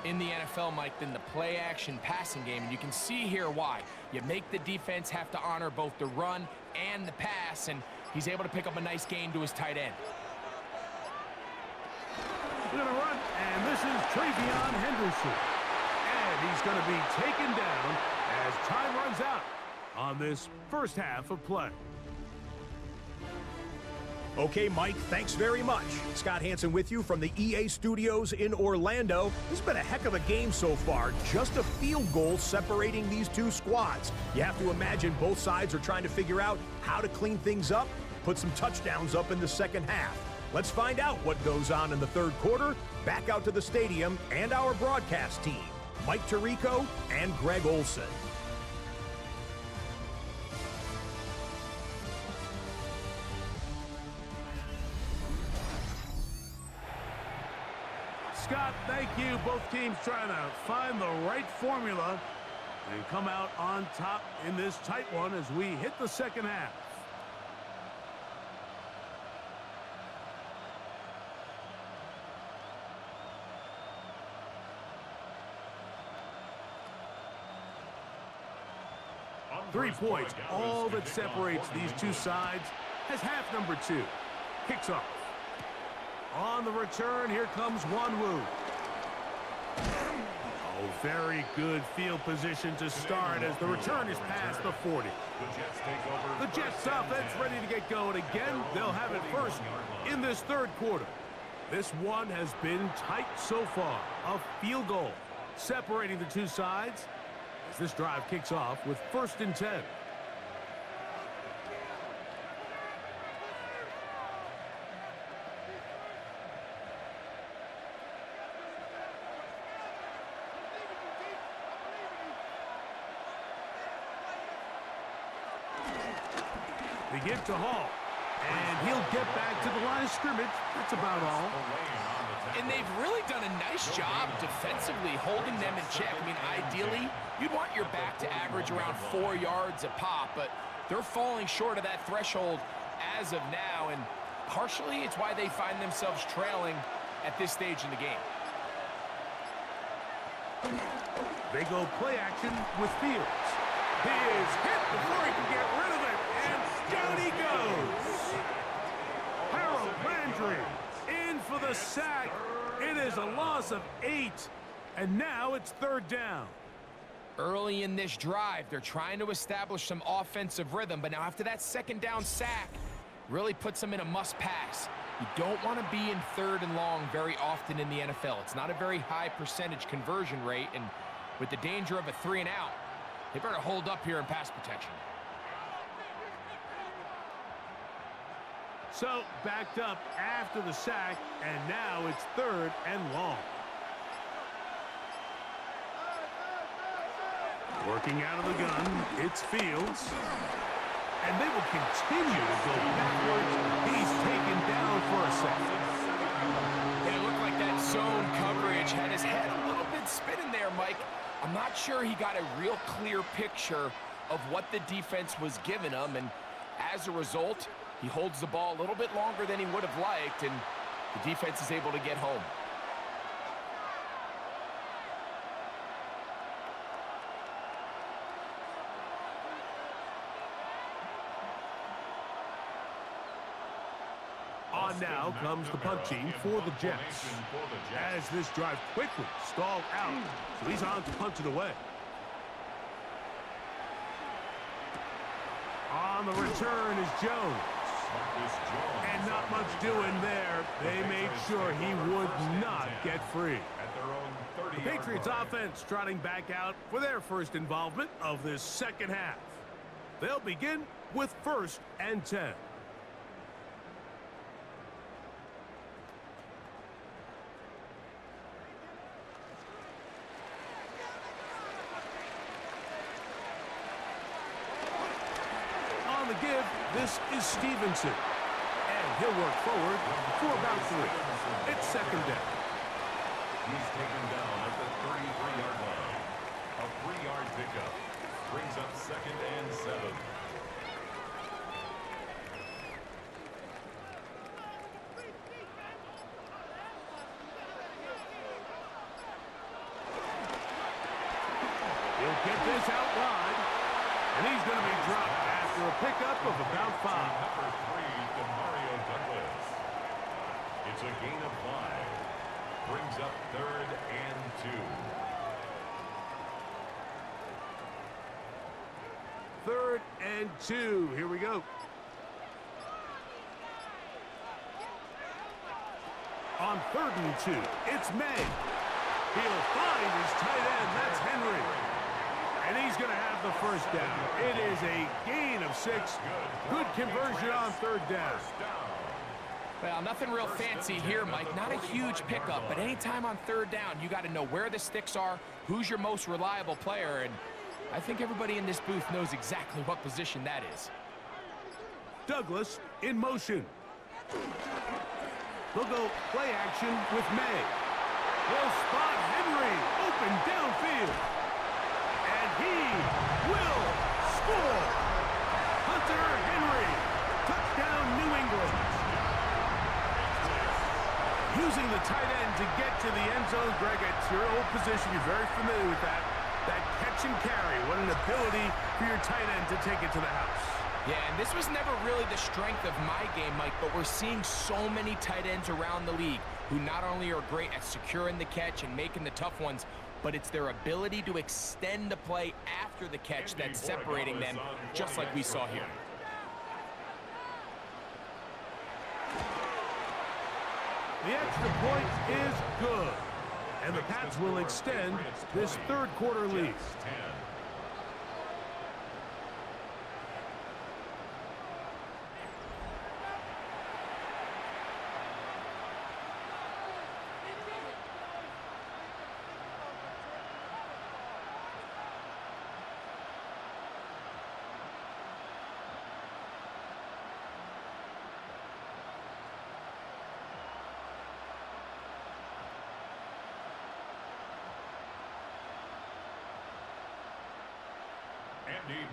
in the NFL, Mike, than the play-action passing game. And you can see here why. You make the defense have to honor both the run and the pass, and he's able to pick up a nice gain to his tight end. We're going to run, and this is Travion Henderson. And he's going to be taken down as time runs out on this first half of play. Okay, Mike, thanks very much. Scott Hansen with you from the EA Studios in Orlando. This has been a heck of a game so far. Just a field goal separating these two squads. You have to imagine both sides are trying to figure out how to clean things up, put some touchdowns up in the second half. Let's find out what goes on in the third quarter. Back out to the stadium and our broadcast team, Mike Tirico and Greg Olson. Scott, thank you. Both teams trying to find the right formula and come out on top in this tight one as we hit the second half. On 3 first play, points, all that separates these two sides as half number 2. Kicks off. On the return, here comes Wanwu. Oh, very good field position to start as the return is past the 40. The Jets offense ready to get going again. They'll have it first in this third quarter. This one has been tight so far. A field goal separating the two sides as this drive kicks off with 1st and 10. They give to Hall, and he'll get back to the line of scrimmage. That's about all. And they've really done a nice job defensively holding them in check. I mean, ideally, you'd want your back to average around 4 yards a pop, but they're falling short of that threshold as of now, and partially it's why they find themselves trailing at this stage in the game. They go play action with Fields. He is hit before he can get rid of it, and down he goes. Harold Landry in for the sack. It is a loss of 8, and now it's 3rd down. Early in this drive, they're trying to establish some offensive rhythm, but now after that 2nd down sack, really puts them in a must-pass. You don't want to be in 3rd and long very often in the NFL. It's not a very high percentage conversion rate, and with the danger of a 3 and out, they better hold up here in pass protection. So, backed up after the sack, and now it's 3rd and long. Working out of the gun, it's Fields. And they will continue to go backwards. He's taken down for a second. And it looked like that zone coverage had his head a little bit spinning there, Mike. I'm not sure he got a real clear picture of what the defense was giving him, and as a result, he holds the ball a little bit longer than he would have liked, and the defense is able to get home. On now comes the punt team for the Jets. As this drive quickly stalled out, so he's on to punt it away. On the return is Jones. And not much doing there. They made sure he would not get free. The Patriots offense trotting back out for their first involvement of this 2nd half. They'll begin with 1st and 10. On the give, this is Stevenson. And he'll work forward for about 3. It's 2nd down. He's taken down at the 33-yard line. A 3-yard pickup brings up 2nd and 7. He'll get this out wide, and he's going to be dropped after a pickup of about 5. Number 3, Demario Douglas. It's a gain of 5. Brings up 3rd and 2. 3rd and 2. Here we go. On 3rd and 2, it's May. He'll find his tight end. That's Henry. And he's going to have the 1st down. It is a gain of 6. Good conversion on 3rd down. Well, nothing real fancy here, Mike. Not a huge pickup, but anytime on 3rd down, you got to know where the sticks are, who's your most reliable player, and I think everybody in this booth knows exactly what position that is. Douglas in motion. They'll go play action with May. They'll spot Henry open downfield. And he will score. Hunter Henry. Touchdown, New England. Using the tight end to get to the end zone, Greg, it's your old position. You're very familiar with that. That catch and carry. What an ability for your tight end to take it to the house. Yeah, and this was never really the strength of my game, Mike, but we're seeing so many tight ends around the league who not only are great at securing the catch and making the tough ones, but it's their ability to extend the play after the catch that's separating them, just like we saw here. The extra point is good. And the Pats will extend this 3rd quarter lead.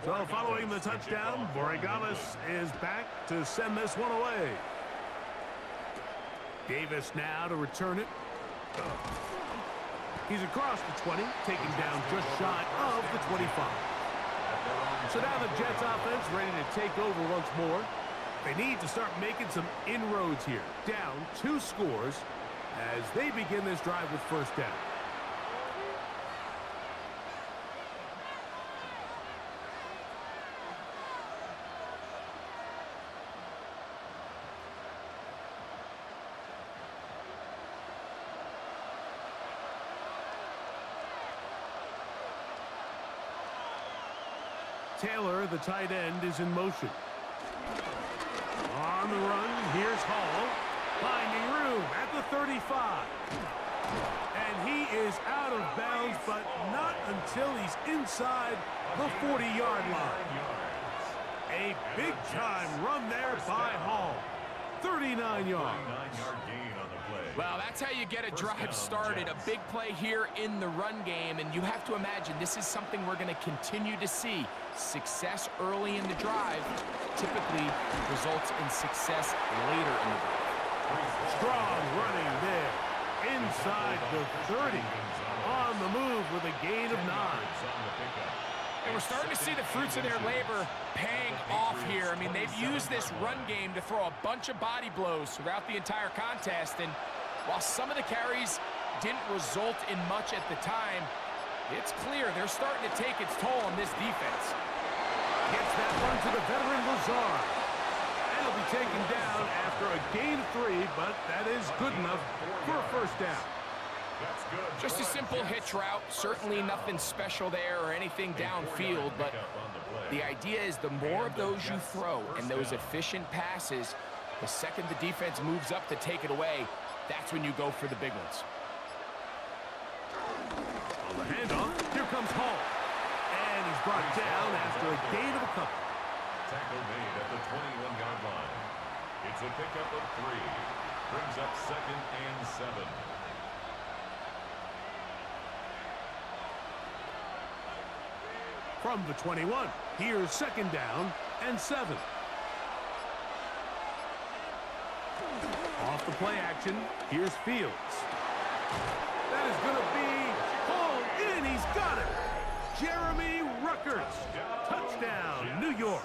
So following the touchdown, Borregales is back to send this one away. Davis now to return it. He's across the 20, taken down just shy of the 25. So now the Jets offense ready to take over once more. They need to start making some inroads here. Down 2 scores as they begin this drive with first down. Taylor, the tight end, is in motion. On the run, here's Hall, finding room at the 35. And he is out of bounds, but not until he's inside the 40-yard line. A big-time run there by Hall. 39 yards. Well, that's how you get a drive started. A big play here in the run game, and you have to imagine this is something we're going to continue to see. Success early in the drive typically results in success later in the drive. Strong running there. Inside the 30. On the move with a gain of 9. And we're starting to see the fruits of their labor paying off here. I mean, they've used this run game to throw a bunch of body blows throughout the entire contest. And while some of the carries didn't result in much at the time, it's clear they're starting to take its toll on this defense. Gets that one to the veteran Lazard. And he'll be taken down after a gain of 3, but that is good enough for a first down. Just a simple hitch route. Certainly nothing special there or anything downfield, but the idea is the more of those you throw and those efficient passes, the second the defense moves up to take it away, that's when you go for the big ones. On the handoff, here comes Hall. And he's brought down after a gain of a couple. Tackle made at the 21-yard line. It's a pickup of 3. Brings up 2nd and 7. From the 21, here's 2nd down and 7. Off the play action, here's Fields. That is going to be hauled in. He's got it. Jeremy Ruckert. Touchdown, New York.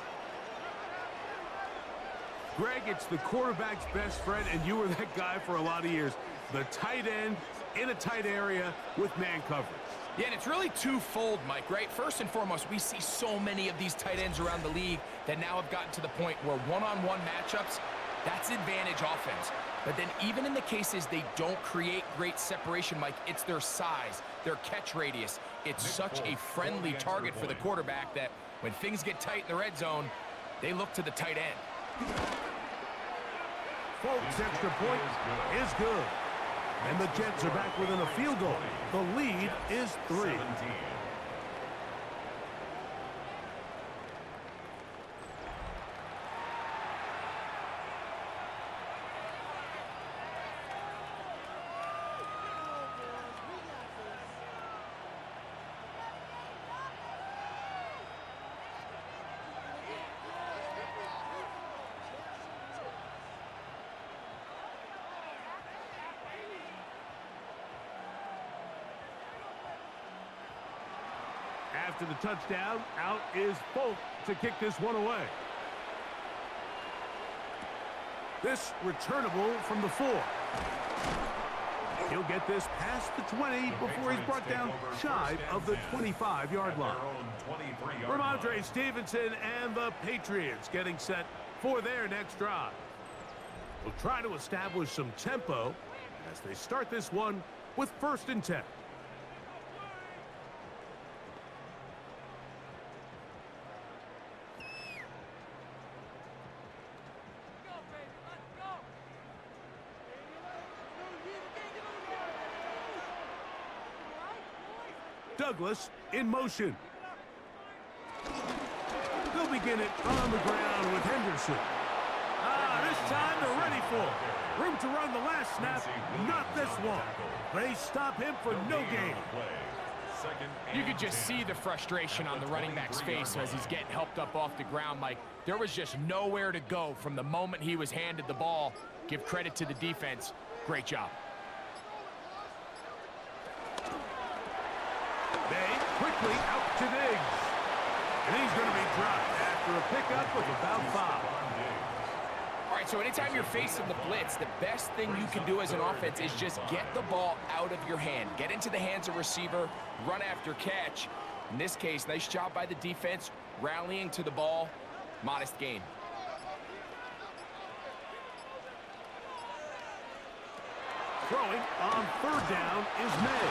Greg, it's the quarterback's best friend, and you were that guy for a lot of years. The tight end in a tight area with man coverage. Yeah, and it's really twofold, Mike, right? First and foremost, we see so many of these tight ends around the league that now have gotten to the point where one-on-one matchups, that's advantage offense. But then even in the cases they don't create great separation, Mike, it's their size, their catch radius. It's such a friendly target for the quarterback that when things get tight in the red zone, they look to the tight end. Folks, extra point is good. And the Jets are back within a field goal. The lead is 3. 17. After the touchdown, out is Folk to kick this one away. This returnable from the 4. He'll get this past the 20 before he's brought down shy of the 25-yard line. Ramondre Stevenson and the Patriots getting set for their next drive. Will try to establish some tempo as they start this one with 1st and 10. Douglas in motion. They'll begin it on the ground with Henderson. This time they're ready for it. Room to run the last snap, not this one. They stop him for no gain. second You and could just 10. see the frustration on the running back's 23-yard face as he's line. getting helped up off the ground, Mike. There was just nowhere to go from the moment he was handed the ball. Give credit to the defense. Great job. They quickly out to Diggs. And he's going to be dropped after a pickup of about 5. All right, so anytime you're facing the blitz, the best thing you can do as an offense is just get the ball out of your hand. Get into the hands of receiver, run after catch. In this case, nice job by the defense, rallying to the ball. Modest gain. Throwing on 3rd down is May.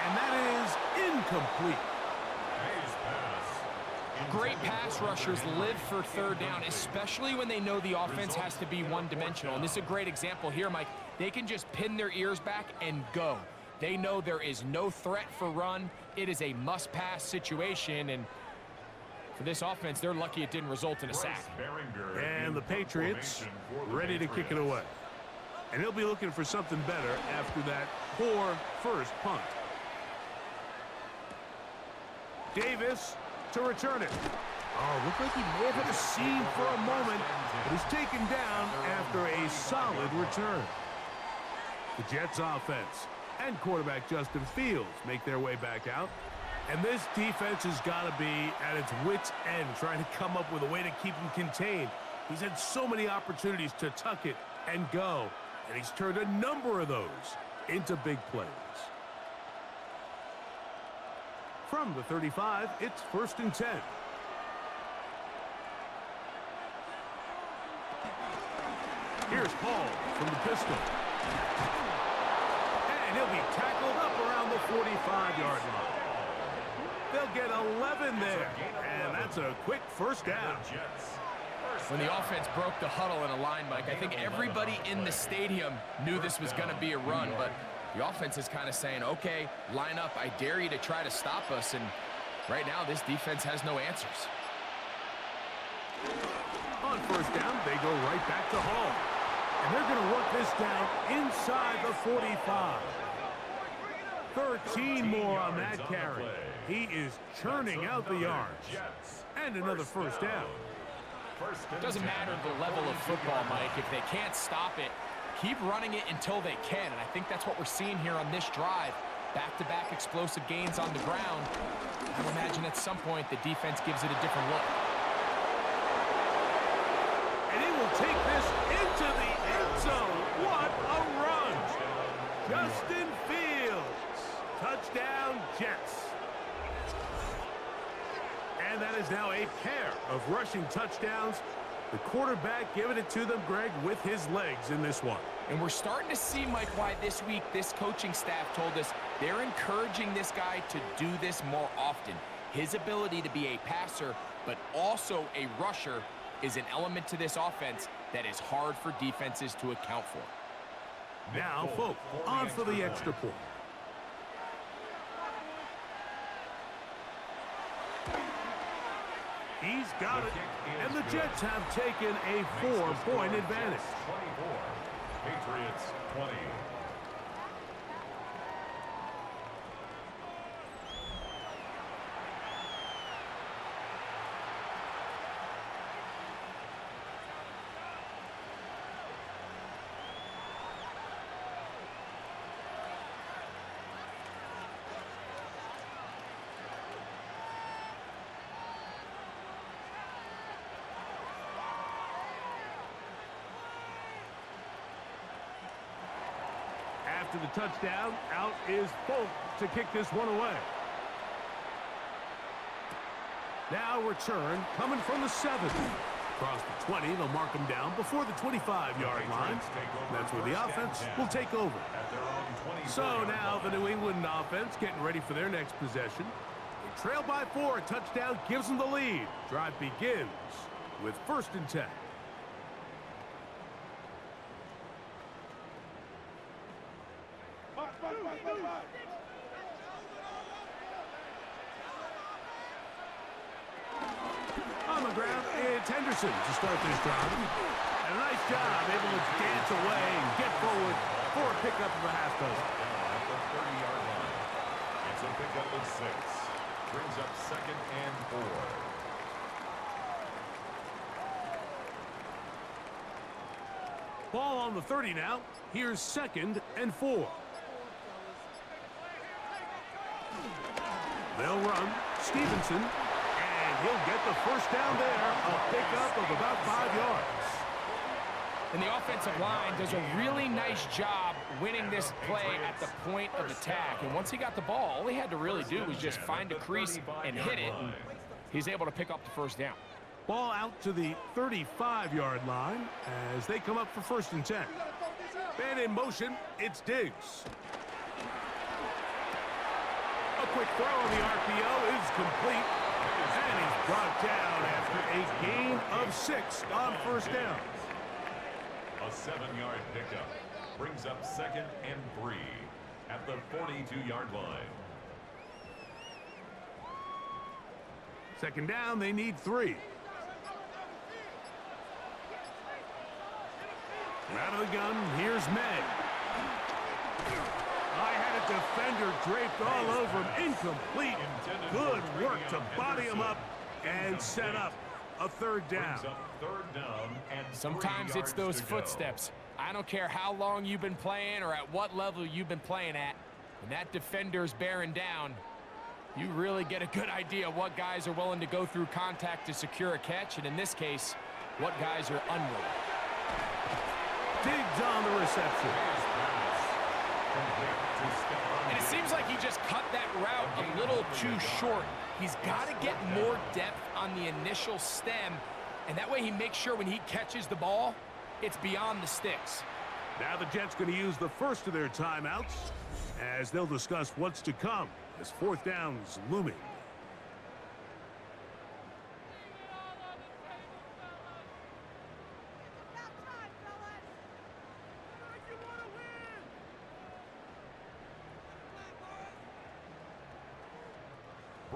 And that is incomplete. Hayes pass. Great pass rushers live for 3rd down, especially when they know the offense has to be one-dimensional. And this is a great example here, Mike. They can just pin their ears back and go. They know there is no threat for run. It is a must-pass situation, and for this offense, they're lucky it didn't result in a sack. And the Patriots ready to kick it away. And he'll be looking for something better after that poor first punt. Davis to return it. Oh, looked like he may have hit a seam for a moment, but he's taken down after a solid return. The Jets offense and quarterback Justin Fields make their way back out. And this defense has got to be at its wits' end, trying to come up with a way to keep him contained. He's had so many opportunities to tuck it and go, and he's turned a number of those into big plays. From the 35, it's 1st and 10. Here's Paul from the pistol. And he'll be tackled up around the 45-yard line. They'll get 11 there, and that's a quick 1st down. When the offense broke the huddle in a line, Mike, I think everybody in the stadium knew this was going to be a run, but the offense is kind of saying, okay, line up, I dare you to try to stop us, and right now this defense has no answers. On 1st down, they go right back to Hall. And they're going to work this down inside the 45. 13 more on that carry. He is churning out the yards. And another 1st down. Doesn't matter the level of football, Mike. If they can't stop it, keep running it until they can. And I think that's what we're seeing here on this drive. Back-to-back explosive gains on the ground. I would imagine at some point the defense gives it a different look. And he will take this into the end zone. What a run! Justin Fields. Touchdown, Jets. And that is now a pair of rushing touchdowns. The quarterback giving it to them, Greg, with his legs in this one. And we're starting to see, Mike, why this week this coaching staff told us they're encouraging this guy to do this more often. His ability to be a passer, but also a rusher, is an element to this offense that is hard for defenses to account for. Now, Folk on for the extra point. He's got it, and the Jets have taken a 4-point advantage. 24, Patriots 20. After the touchdown, out is Folk to kick this one away. Now return coming from the 7. Across the 20, they'll mark them down before the 25-yard line. That's where the offense will take over. So now the New England offense getting ready for their next possession. They trail by 4. A touchdown gives them the lead. Drive begins with 1st and 10. On the ground, it's Henderson to start this drive. And a nice job, able to dance away and get forward for a pickup of a half dozen. At the 30-yard line. It's a pickup of 6. Brings up 2nd and 4. Ball on the 30 now. Here's 2nd and 4. They'll run. Stevenson. And he'll get the first down there. A pickup of about 5 yards. And the offensive line does a really nice job winning this play at the point of attack. And once he got the ball, all he had to really do was just find a crease and hit it. And he's able to pick up the first down. Ball out to the 35-yard line as they come up for 1st and 10. And in motion, it's Diggs. A quick throw on the RPO is complete. And he's brought down after a gain of 6 on 1st down. A 7-yard pickup brings up 2nd and 3 at the 42-yard line. 2nd down, they need 3. Out of the gun, here's May. I had a defender draped all over him. Incomplete. Good work to body him up and set up a 3rd down. Sometimes it's those footsteps. I don't care how long you've been playing or at what level you've been playing at. When that defender's bearing down, you really get a good idea what guys are willing to go through contact to secure a catch, and in this case, what guys are unwilling. Diggs on the reception. And it seems like he just cut that route a little too short. He's got to get more depth on the initial stem, and that way he makes sure when he catches the ball, it's beyond the sticks. Now the Jets going to use the first of their timeouts as they'll discuss what's to come as 4th down's looming.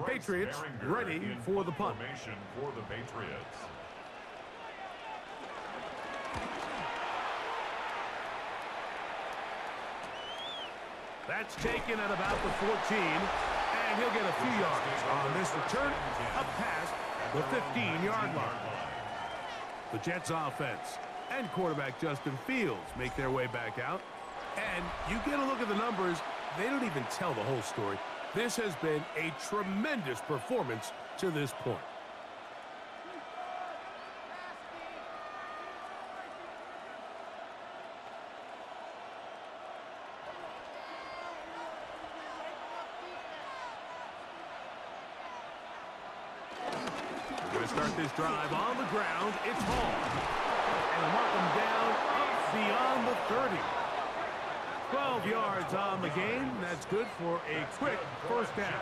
Patriots ready for the punt. For the Patriots. That's taken at about the 14, and he'll get a few yards on this return up past the 15-yard line. The Jets offense and quarterback Justin Fields make their way back out. And you get a look at the numbers, they don't even tell the whole story. This has been a tremendous performance to this point. We're going to start this drive on the ground. It's Hall. And mark him down up beyond the 30. 12 yards on the game. That's good for a quick 1st down.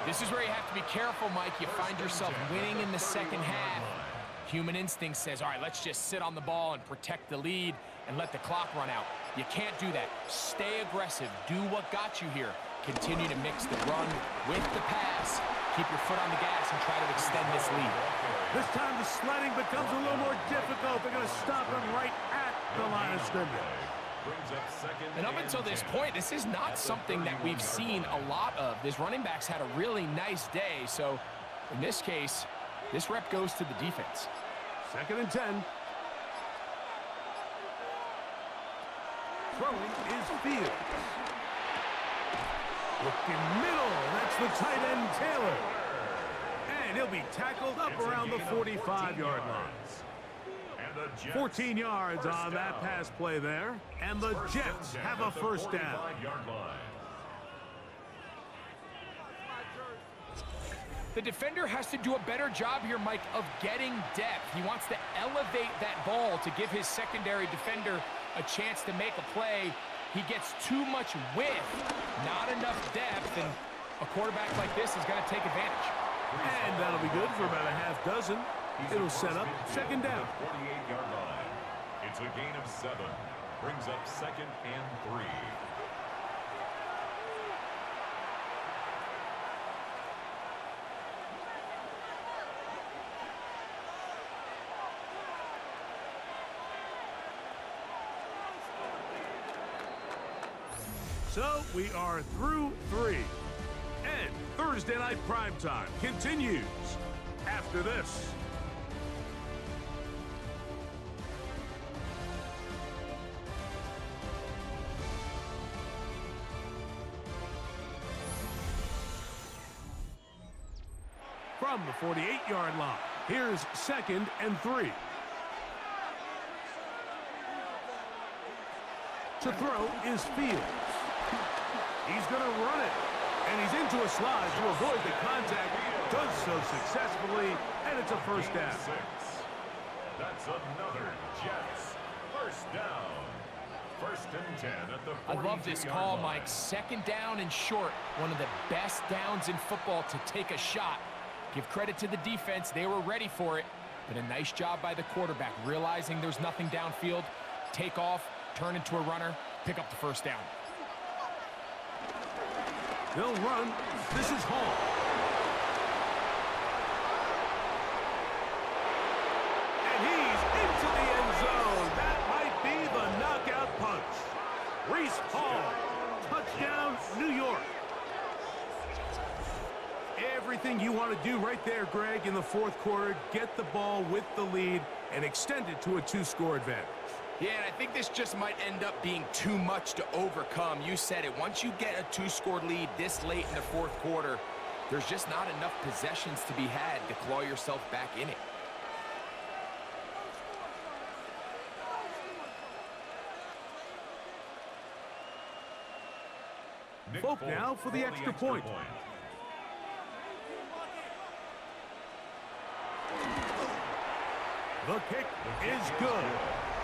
This is where you have to be careful, Mike. You find yourself winning in the 2nd half. Human instinct says, all right, let's just sit on the ball and protect the lead and let the clock run out. You can't do that. Stay aggressive. Do what got you here. Continue to mix the run with the pass. Keep your foot on the gas and try to extend this lead. This time the sledding becomes a little more difficult. They're going to stop him right at the line of scrimmage. And up until this point, this is not something that we've seen a lot of. This running back's had a really nice day. So in this case, this rep goes to the defense. 2nd and 10. Throwing is Fields. Looking middle. That's the tight end, Taylor. And he'll be tackled up around the 45-yard line. 14 yards on that pass play there. And the Jets have a 1st down. The defender has to do a better job here, Mike, of getting depth. He wants to elevate that ball to give his secondary defender a chance to make a play. He gets too much width, not enough depth, and a quarterback like this is going to take advantage. And that'll be good for about a half dozen. It'll set up 2nd down. 48-yard line. It's a gain of 7. Brings up 2nd and 3. So we are through 3. And Thursday Night Primetime continues after this. From the 48-yard line, here's 2nd and 3. To throw is Fields. He's going to run it. And he's into a slide to avoid the contact. Does so successfully, and it's a first down. That's another Jets first down. 1st and 10 at the 42-yard line. I love this call, Mike. 2nd down and short. One of the best downs in football to take a shot. Give credit to the defense. They were ready for it. But a nice job by the quarterback, realizing there's nothing downfield. Take off, turn into a runner, pick up the first down. They'll run. This is Hall. And he's into the end zone. That might be the knockout punch. Reese Hall. Touchdown, New York. Everything you want to do right there, Greg, in the 4th quarter. Get the ball with the lead and extend it to a 2-score advantage. Yeah, and I think this just might end up being too much to overcome. You said it. Once you get a 2-score lead this late in the 4th quarter, there's just not enough possessions to be had to claw yourself back in it. Folk now for the extra point. The kick is good.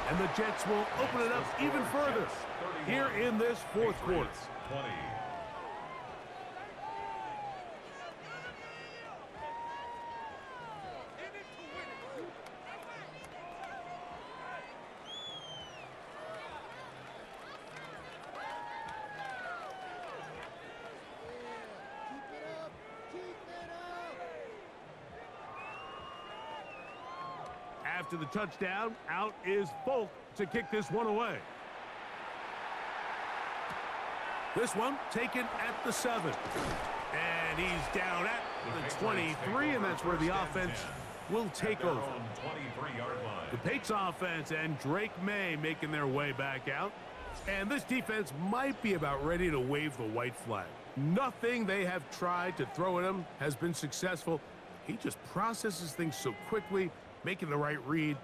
And the Jets will open it up even further here in this 4th quarter. 20. After the touchdown, out is Folk to kick this one away. This one taken at the 7. And he's down at the 23, and that's where the offense will take over. The Patriots offense and Drake May making their way back out. And this defense might be about ready to wave the white flag. Nothing they have tried to throw at him has been successful. He just processes things so quickly, making the right read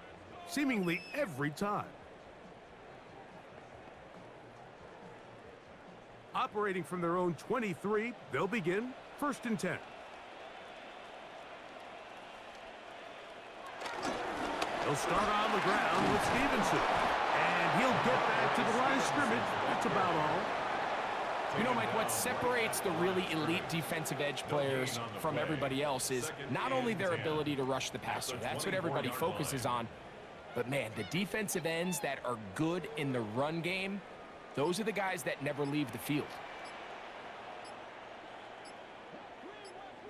seemingly every time. Operating from their own 23, they'll begin 1st and 10. They'll start on the ground with Stevenson. And he'll get back to the line of scrimmage. That's about all. You know, Mike, what separates the really elite defensive edge players from everybody else is not only their ability to rush the passer. That's what everybody focuses on. But, man, the defensive ends that are good in the run game, those are the guys that never leave the field.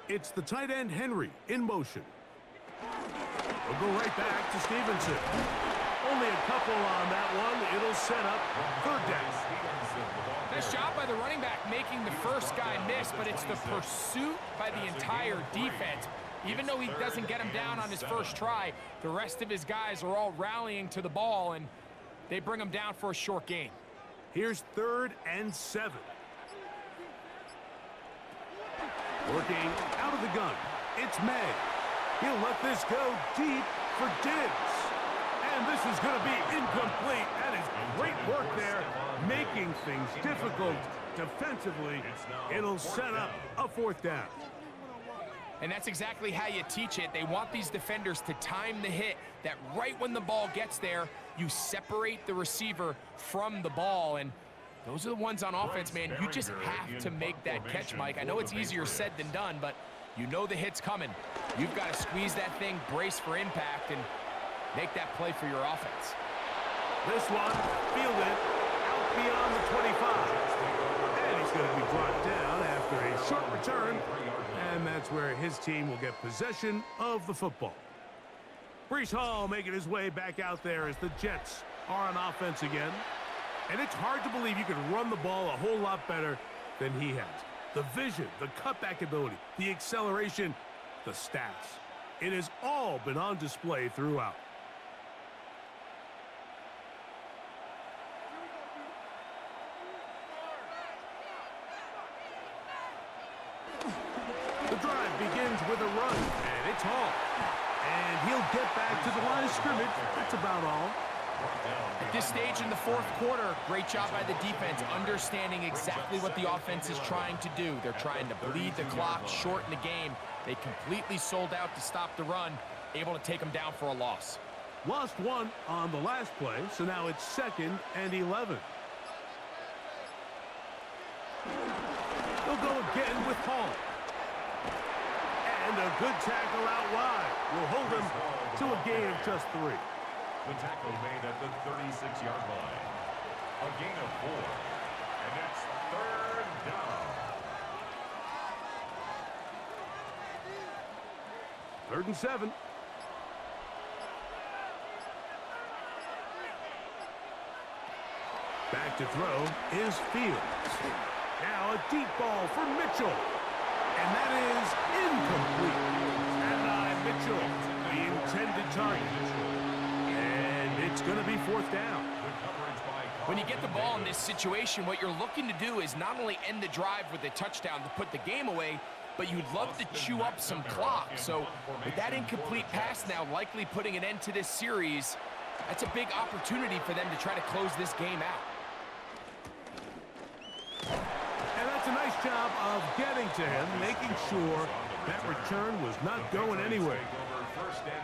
It's the tight end, Henry, in motion. We'll go right back to Stevenson. Only a couple on that one. It'll set up 3rd down. Nice job by the running back making the first guy miss, but it's the pursuit by the entire defense. Even though he doesn't get him down on his first try, the rest of his guys are all rallying to the ball, and they bring him down for a short gain. Here's 3rd and 7. Working out of the gun, it's May. He'll let this go deep for Diggs. And this is going to be incomplete. That is great work there, making things difficult defensively. It'll set up a 4th down. And that's exactly how you teach it. They want these defenders to time the hit, that right when the ball gets there, you separate the receiver from the ball. And those are the ones on offense, man. You just have to make that catch, Mike. I know it's easier said than done, but you know the hit's coming. You've got to squeeze that thing, brace for impact, and make that play for your offense. This one, fielded out beyond the 25. And he's going to be brought down after a short return. And that's where his team will get possession of the football. Breece Hall making his way back out there as the Jets are on offense again. And it's hard to believe you could run the ball a whole lot better than he has. The vision, the cutback ability, the acceleration, the stats. It has all been on display throughout. The drive begins with a run, and it's Hall. And he'll get back to the line of scrimmage. That's about all. At this stage in the fourth quarter, great job by the defense, understanding exactly what the offense is trying to do. They're trying to bleed the clock, shorten the game. They completely sold out to stop the run, able to take them down for a loss. Lost one on the last play, so now it's 2nd and 11. They'll go again with Hall. And a good tackle out wide will hold him to a gain of just 3. The tackle made at the 36-yard line. A gain of 4. And it's 3rd down. 3rd and 7. Back to throw is Fields. Now a deep ball for Mitchell. And that is incomplete. And Mitchell, the intended target. And it's going to be 4th down. When you get the ball in this situation, what you're looking to do is not only end the drive with a touchdown to put the game away, but you'd love to chew up some clock. So with that incomplete pass now likely putting an end to this series, that's a big opportunity for them to try to close this game out. And that's a nice job of getting to him, making sure that return was not going anywhere.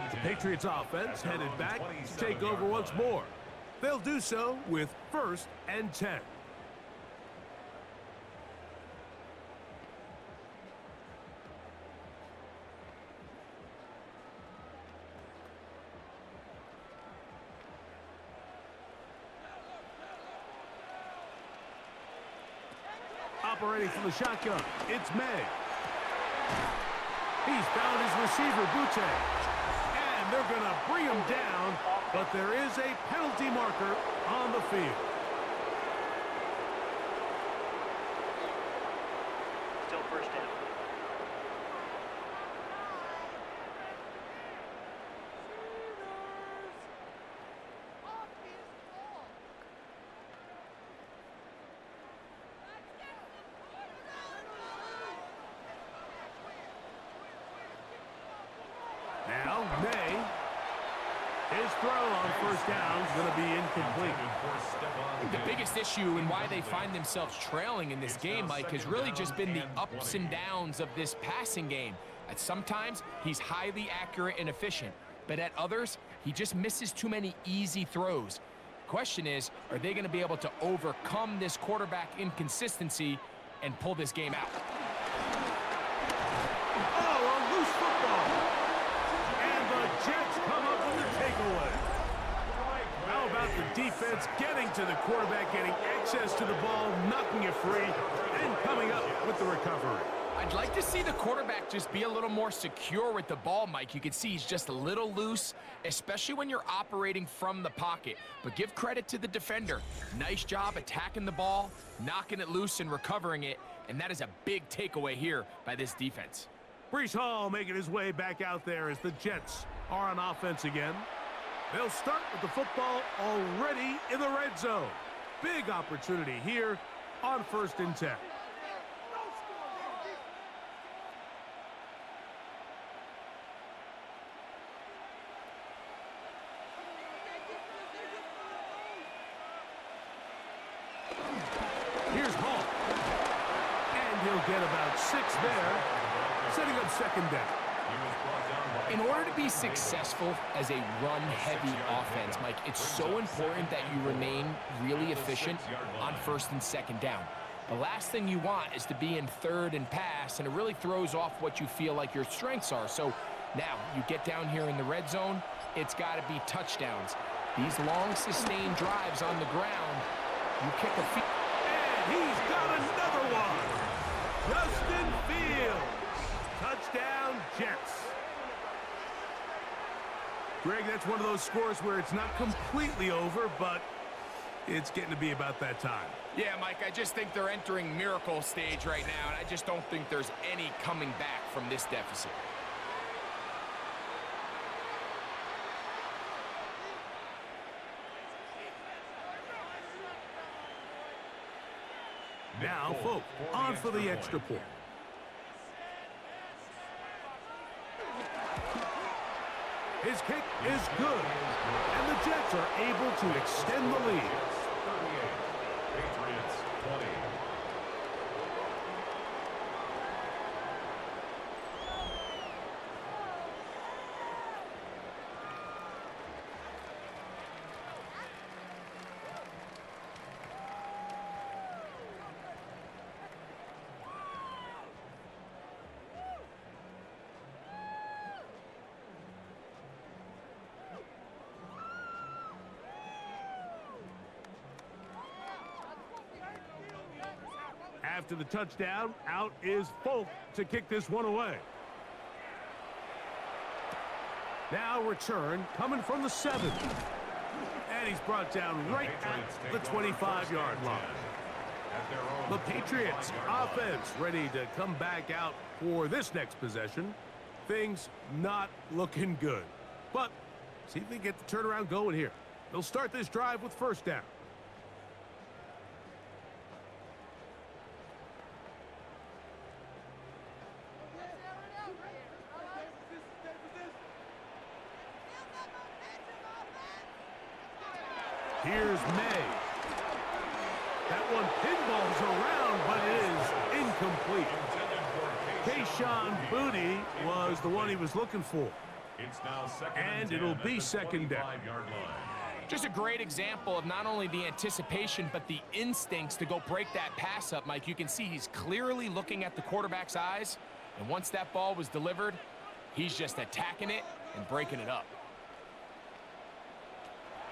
The Patriots offense headed back to take over once more. They'll do so with 1st and 10. Operating from the shotgun, it's May. He's found his receiver, Butte. And they're going to bring him down, but there is a penalty marker on the field. Still 1st down. Now, May, his throw on 1st down is going to be incomplete. The biggest issue and why they find themselves trailing in this game, Mike, has really just been the ups and downs of this passing game. At sometimes, he's highly accurate and efficient, but at others, he just misses too many easy throws. Question is, are they going to be able to overcome this quarterback inconsistency and pull this game out? Oh, a loose football. And the Jets come up with the takeaway. How about the defense getting to the quarterback, getting access to the ball, knocking it free, and coming up with the recovery? I'd like to see the quarterback just be a little more secure with the ball, Mike. You can see he's just a little loose, especially when you're operating from the pocket. But give credit to the defender. Nice job attacking the ball, knocking it loose and recovering it, and that is a big takeaway here by this defense. Breece Hall making his way back out there as the Jets are on offense again. They'll start with the football already in the red zone. Big opportunity here on 1st and 10. Here's Hall. And he'll get about 6 there, setting up 2nd down. In order to be successful as a run-heavy offense, Mike, it's so important that you remain really efficient on 1st and 2nd down. The last thing you want is to be in 3rd and pass, and it really throws off what you feel like your strengths are. So now you get down here in the red zone, it's got to be touchdowns. These long, sustained drives on the ground, you kick a field. And he's got another one. Justin Fields. Touchdown, Jets. Greg, that's one of those scores where it's not completely over, but It's getting to be about that time. Yeah, Mike, I just think they're entering miracle stage right now, and I just don't think there's any coming back from this deficit. Now, Folk, on for the extra point. His kick is good, and the Jets are able to extend the lead. Patriots 20. After the touchdown, out is Folk to kick this one away. Now return coming from the 7. And he's brought down right at the 25-yard line. The Patriots offense ready to come back out for this next possession. Things not looking good. But see if they get the turnaround going here. They'll start this drive with first down. Here's May. That one pinballs around, but it is incomplete. Kayshawn Booty was the one he was looking for. It's now second and it'll be second down. Just a great example of not only the anticipation, but the instincts to go break that pass up, Mike. You can see he's clearly looking at the quarterback's eyes, and once that ball was delivered, he's just attacking it and breaking it up.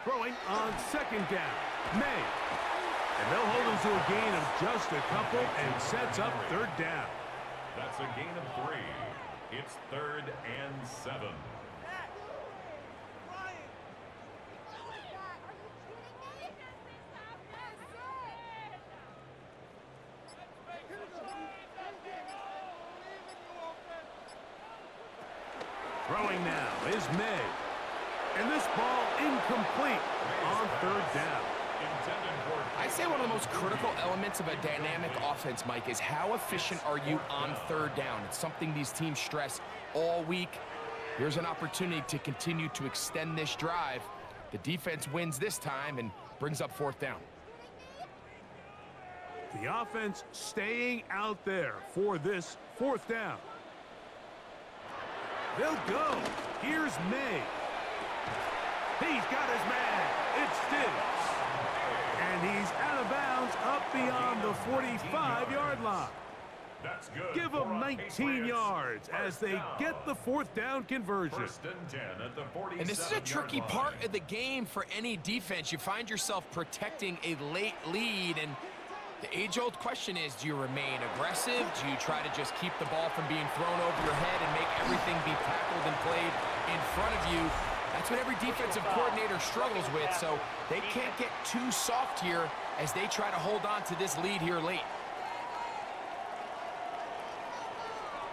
Throwing on second down, May. And they'll hold him to a gain of just a couple and sets up third down. That's a gain of 3. It's 3rd and 7. Throwing now is May. And this ball incomplete on third down. I'd say one of the most critical elements of a dynamic offense, Mike, is how efficient are you on third down. It's something these teams stress all week. Here's an opportunity to continue to extend this drive. The defense wins this time and brings up fourth down. The offense staying out there for this fourth down. They'll go. Here's May. He's got his man. It sticks. And he's out of bounds up beyond the 45-yard line. That's good. Give them 19 yards as they get the fourth down conversion. First and 10 at the 47-yard line. And this is a tricky part of the game for any defense. You find yourself protecting a late lead, and the age-old question is, do you remain aggressive? Do you try to just keep the ball from being thrown over your head and make everything be tackled and played in front of you? That's what every defensive coordinator struggles with, so they can't get too soft here as they try to hold on to this lead here late.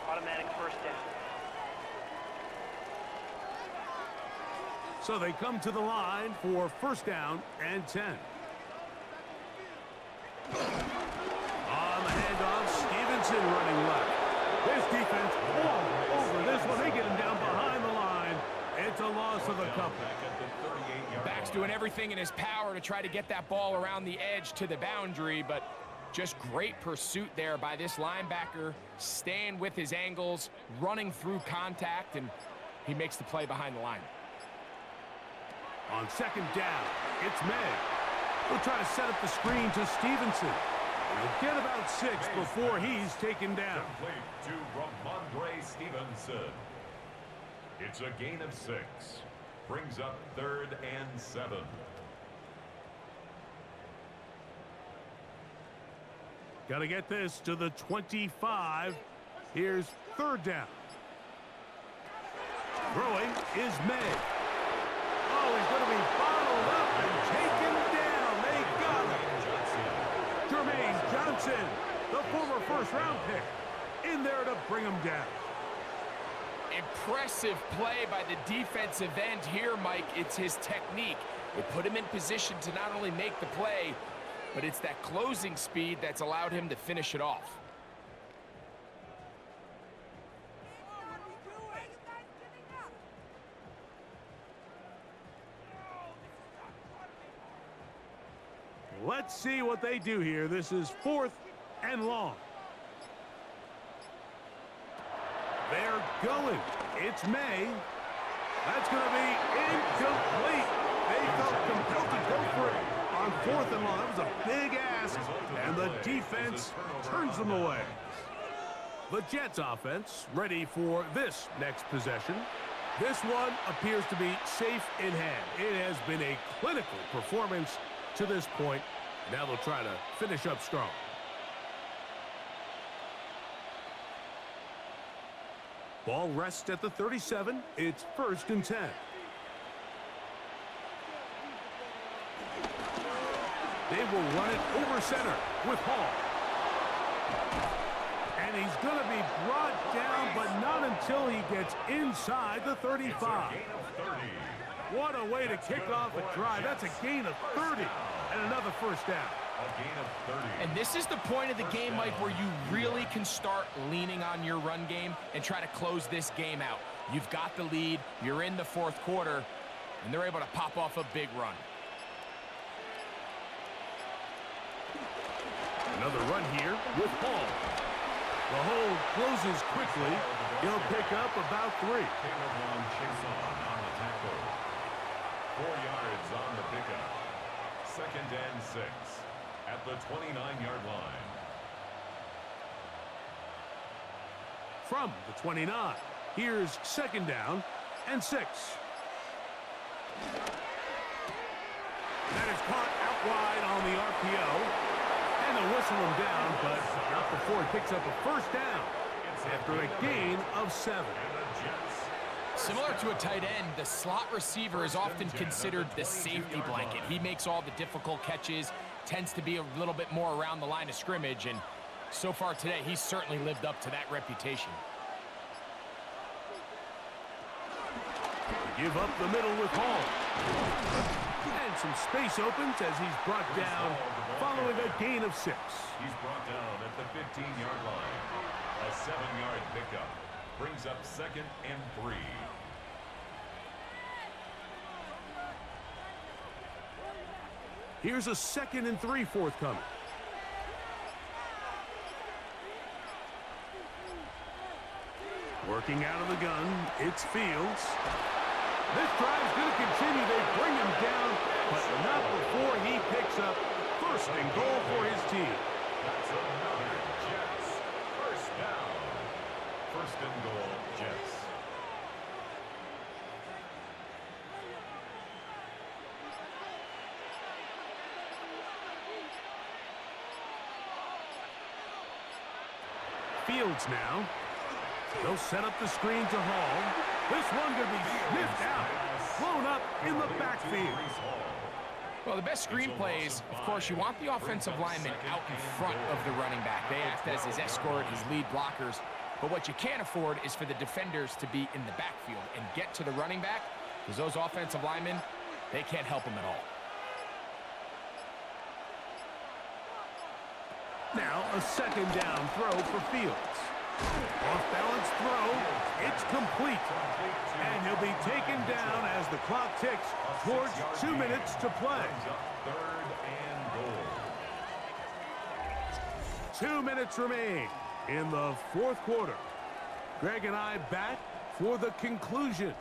Automatic first down. So they come to the line for first down and 10. On the handoff, Stevenson running left. This defense all over this one. They get him down behind the line. It's a loss of a couple. Back's doing everything in his power to try to get that ball around the edge to the boundary, but just great pursuit there by this linebacker, staying with his angles, running through contact, and he makes the play behind the line. On second down, it's May. We'll try to set up the screen to Stevenson. He'll get about 6 before he's taken down. Complete to Ramondre Stevenson. It's a gain of 6. Brings up 3rd and 7. Got to get this to the 25. Here's third down. Throwing is May. Oh, he's going to be bottled up and taken down. They Robinson, the former first-round pick, in there to bring him down. Impressive play by the defensive end here, Mike. It's his technique. It put him in position to not only make the play, but it's that closing speed that's allowed him to finish it off. Let's see what they do here. This is 4th and long. They're going. It's May. That's going to be incomplete. They felt compelled to go for it on 4th and long. That was a big ask, and the defense turns them away. The Jets offense ready for this next possession. This one appears to be safe in hand. It has been a clinical performance to this point. Now they'll try to finish up strong. Ball rests at the 37. It's 1st and 10. They will run it over center with Hall. And he's going to be brought down, but not until he gets inside the 35. What a way to kick off a drive. That's a gain of 30 and another first down. A gain of 30. And this is the point of the game, Mike, where you really can start leaning on your run game and try to close this game out. You've got the lead, you're in the 4th quarter, and they're able to pop off a big run. Another run here with Hall. The hold closes quickly. He'll pick up about 3. Caleb Long chase on the tackle. 4 yards on the pickup. 2nd and 6 at the 29-yard line. From the 29, here's 2nd down and 6. That is caught out wide on the RPO. And they'll whistle him down, but not before he picks up a first down after a gain of 7. Similar to a tight end, the slot receiver is often considered the safety blanket. He makes all the difficult catches, tends to be a little bit more around the line of scrimmage, and so far today, he's certainly lived up to that reputation. Give up the middle with Hall. And some space opens as he's brought down following a gain of 6. He's brought down at the 15-yard line. A 7-yard pickup brings up 2nd and 3. Here's a 2nd and 3 forthcoming. Working out of the gun, it's Fields. This drive's going to continue. They bring him down, but not before he picks up 1st and goal for his team. That's another Jets. 1st down. 1st and goal, Jets. Fields now. They'll set up the screen to Hall. This one going to be sniffed out, blown up in the backfield. Well, the best screenplays, of course, you want the offensive lineman out in front of the running back. They act as his escort, his lead blockers. But what you can't afford is for the defenders to be in the backfield and get to the running back, because those offensive linemen, they can't help him at all. Now a 2nd down throw for Fields. Off-balance throw, it's complete. And he'll be taken down as the clock ticks towards 2 minutes to play. 3rd and goal. 2 minutes remain in the 4th quarter. Greg and I back for the conclusion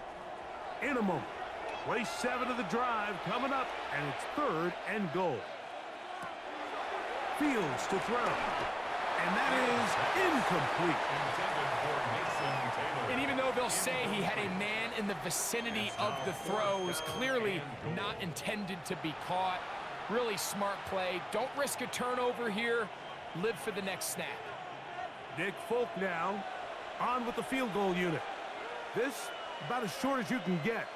in a moment. Play 7 of the drive coming up, and it's 3rd and goal. Fields to throw. And that is incomplete. And even though they'll say he had a man in the vicinity of the throw, was clearly not intended to be caught. Really smart play. Don't risk a turnover here. Live for the next snap. Nick Folk now on with the field goal unit. This about as short as you can get.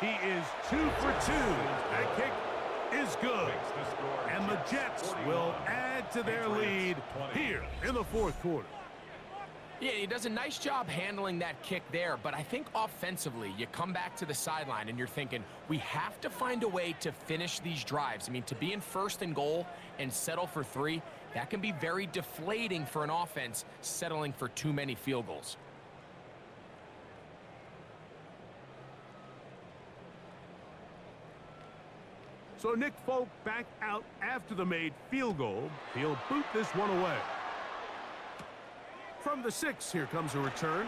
He is 2 for 2. That kick is good. And the Jets will add to their lead here in the fourth quarter. Yeah, he does a nice job handling that kick there, but I think offensively, you come back to the sideline and you're thinking, we have to find a way to finish these drives. I mean, to be in first and goal and settle for 3, that can be very deflating for an offense settling for too many field goals. So Nick Folk back out after the made field goal. He'll boot this one away. From the 6, here comes a return.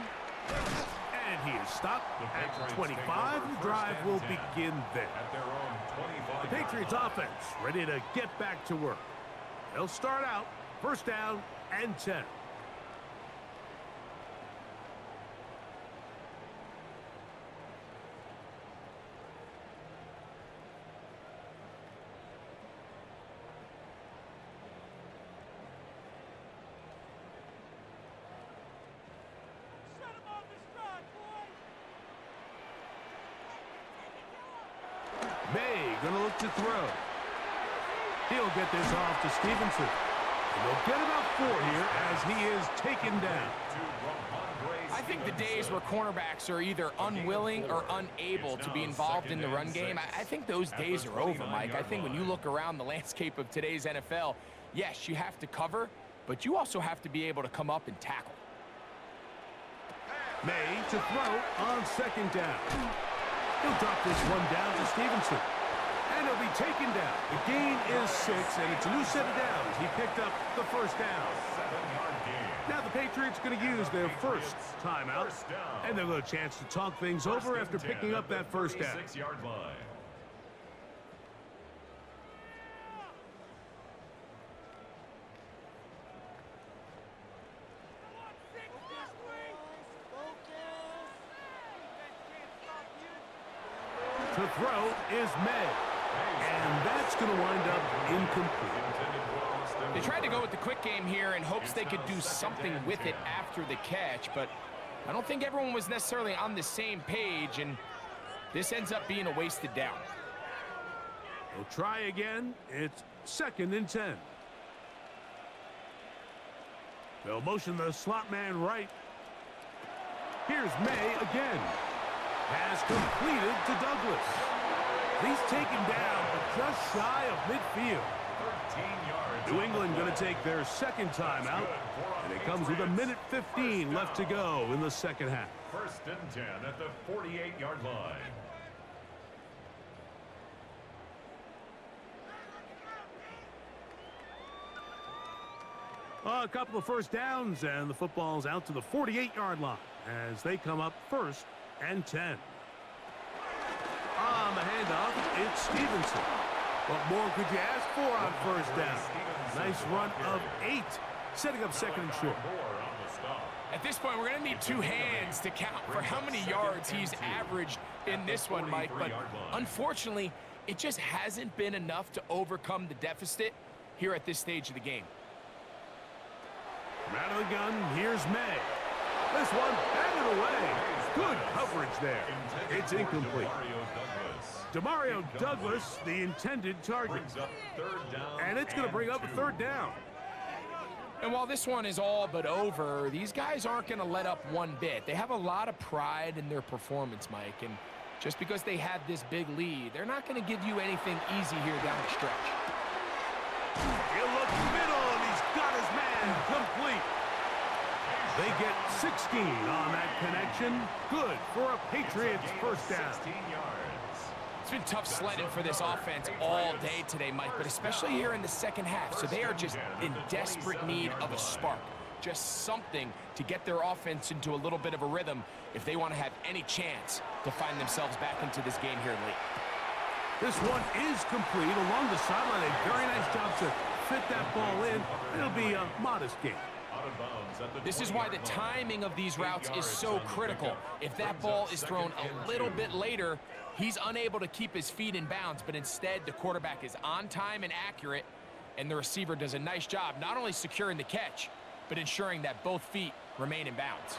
And he is stopped at 25. The drive will begin there. The Patriots offense ready to get back to work. They'll start out first down and 10. May gonna look to throw. He'll get this off to Stevenson. And they'll get about 4 here as he is taken down. I think the days where cornerbacks are either unwilling or unable to be involved in the run game, I think those days are over, Mike. I think when you look around the landscape of today's NFL, yes, you have to cover, but you also have to be able to come up and tackle. May to throw on second down. He'll drop this one down to Stevenson. And he'll be taken down. The gain is 6, and it's a new set of downs. He picked up the first down. Now the Patriots going to use their first timeout. And they'll get a chance to talk things over after picking up that first down. To throw is May. And that's going to wind up incomplete. They tried to go with the quick game here in hopes they could do something with it after the catch, but I don't think everyone was necessarily on the same page, and this ends up being a wasted down. They'll try again. It's second and 10. They'll motion the slot man right. Here's May again. Has completed to Douglas. He's taken down, but just shy of midfield. New England going to take their second timeout, and it comes with 1:15 left to go in the second half. First and 10 at the 48-yard line. A couple of first downs, and the football's out to the 48-yard line as they come up first and 10. On the handoff, it's Stevenson. What more could you ask for on first down? Nice run of 8, setting up second and short. At this point, we're going to need 2 hands to count for how many yards he's averaged in this one, Mike. But unfortunately, it just hasn't been enough to overcome the deficit here at this stage of the game. From out of the gun, here's May. This one batted away. Good coverage there. It's incomplete. Demario Douglas, the intended target. And it's going to bring up a third down. And while this one is all but over, these guys aren't going to let up one bit. They have a lot of pride in their performance, Mike. And just because they had this big lead, they're not going to give you anything easy here down the stretch. He'll look middle, and he's got his man complete. They get 16 on that connection. Good for a Patriots first down. It's been tough sledding for this offense all day today, Mike, but especially here in the second half. So they are just in desperate need of a spark, just something to get their offense into a little bit of a rhythm if they want to have any chance to find themselves back into this game here late. This one is complete along the sideline. A very nice job to fit that ball in. It'll be a modest gain. This is why the timing of these routes is so critical. If that ball is thrown a little bit later, he's unable to keep his feet in bounds, but instead the quarterback is on time and accurate, and the receiver does a nice job not only securing the catch, but ensuring that both feet remain in bounds.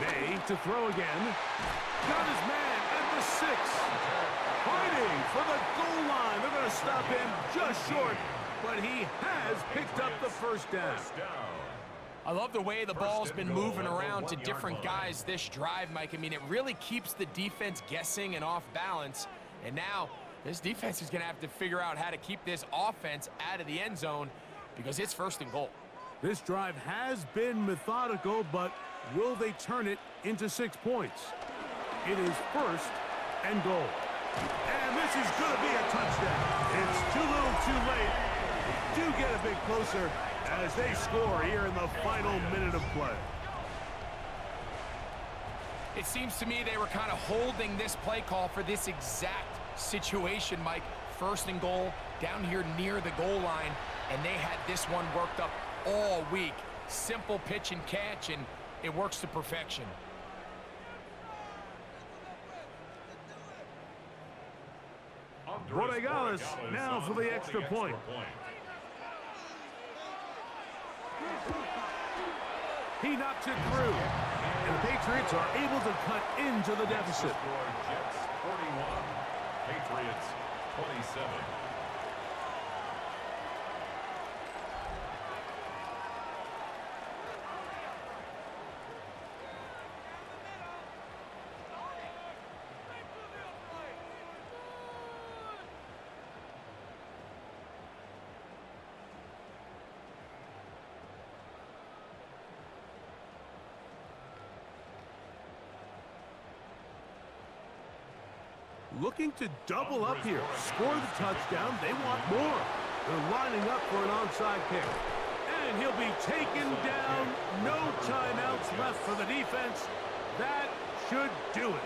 May to throw again. Got his man at the 6. fighting for the goal line. They're going to stop him just short, but he has picked up the first down. I love the way the ball's been moving around to different guys this drive, Mike. I mean, it really keeps the defense guessing and off balance. And now this defense is going to have to figure out how to keep this offense out of the end zone because it's 1st and goal. This drive has been methodical, but will they turn it into 6 points? It is 1st and goal. And this is going to be a touchdown. It's too little too late. They do get a bit closer as they score here in the final minute of play. It seems to me they were kind of holding this play call for this exact situation, Mike. 1st and goal down here near the goal line, and they had this one worked up all week. Simple pitch and catch, and it works to perfection. Borregales now for the extra point. He knocks it through, and the Patriots are able to cut into the deficit. Jets 41, Patriots 27. Looking to double up here, score the touchdown. They want more. They're lining up for an onside kick. And he'll be taken down. No timeouts left for the defense. That should do it.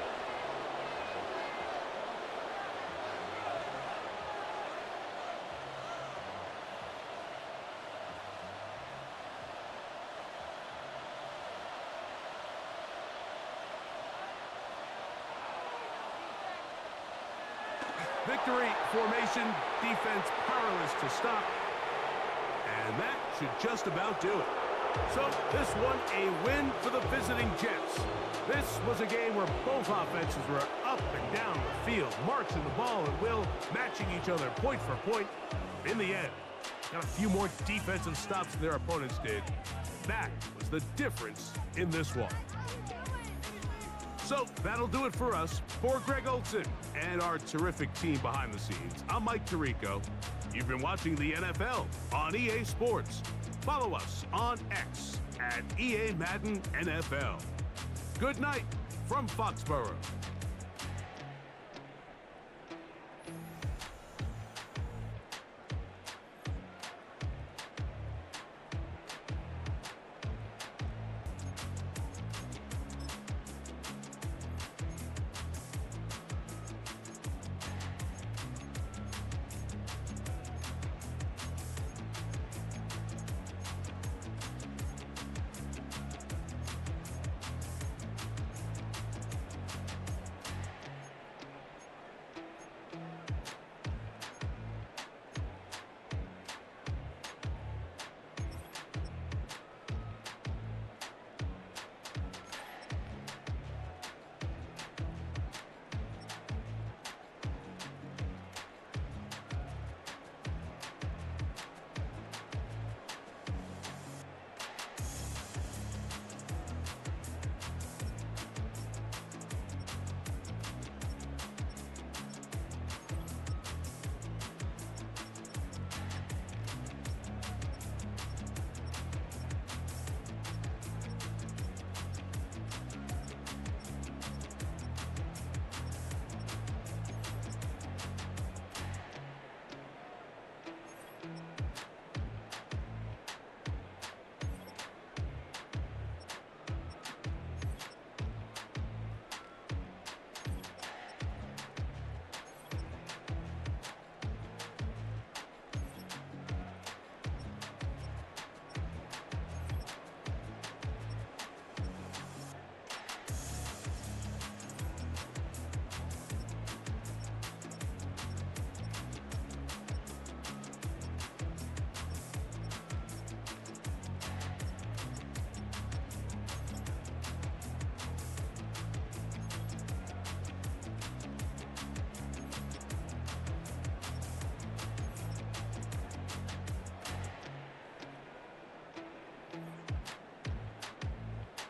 Victory formation, defense powerless to stop. And that should just about do it. So this one a win for the visiting Jets. This was a game where both offenses were up and down the field, marching the ball at will, matching each other point for point. In the end, got a few more defensive stops than their opponents did. That was the difference in this one. So that'll do it for us. For Greg Olson and our terrific team behind the scenes, I'm Mike Tirico. You've been watching the NFL on EA Sports. Follow us on X at EA Madden NFL. Good night from Foxborough.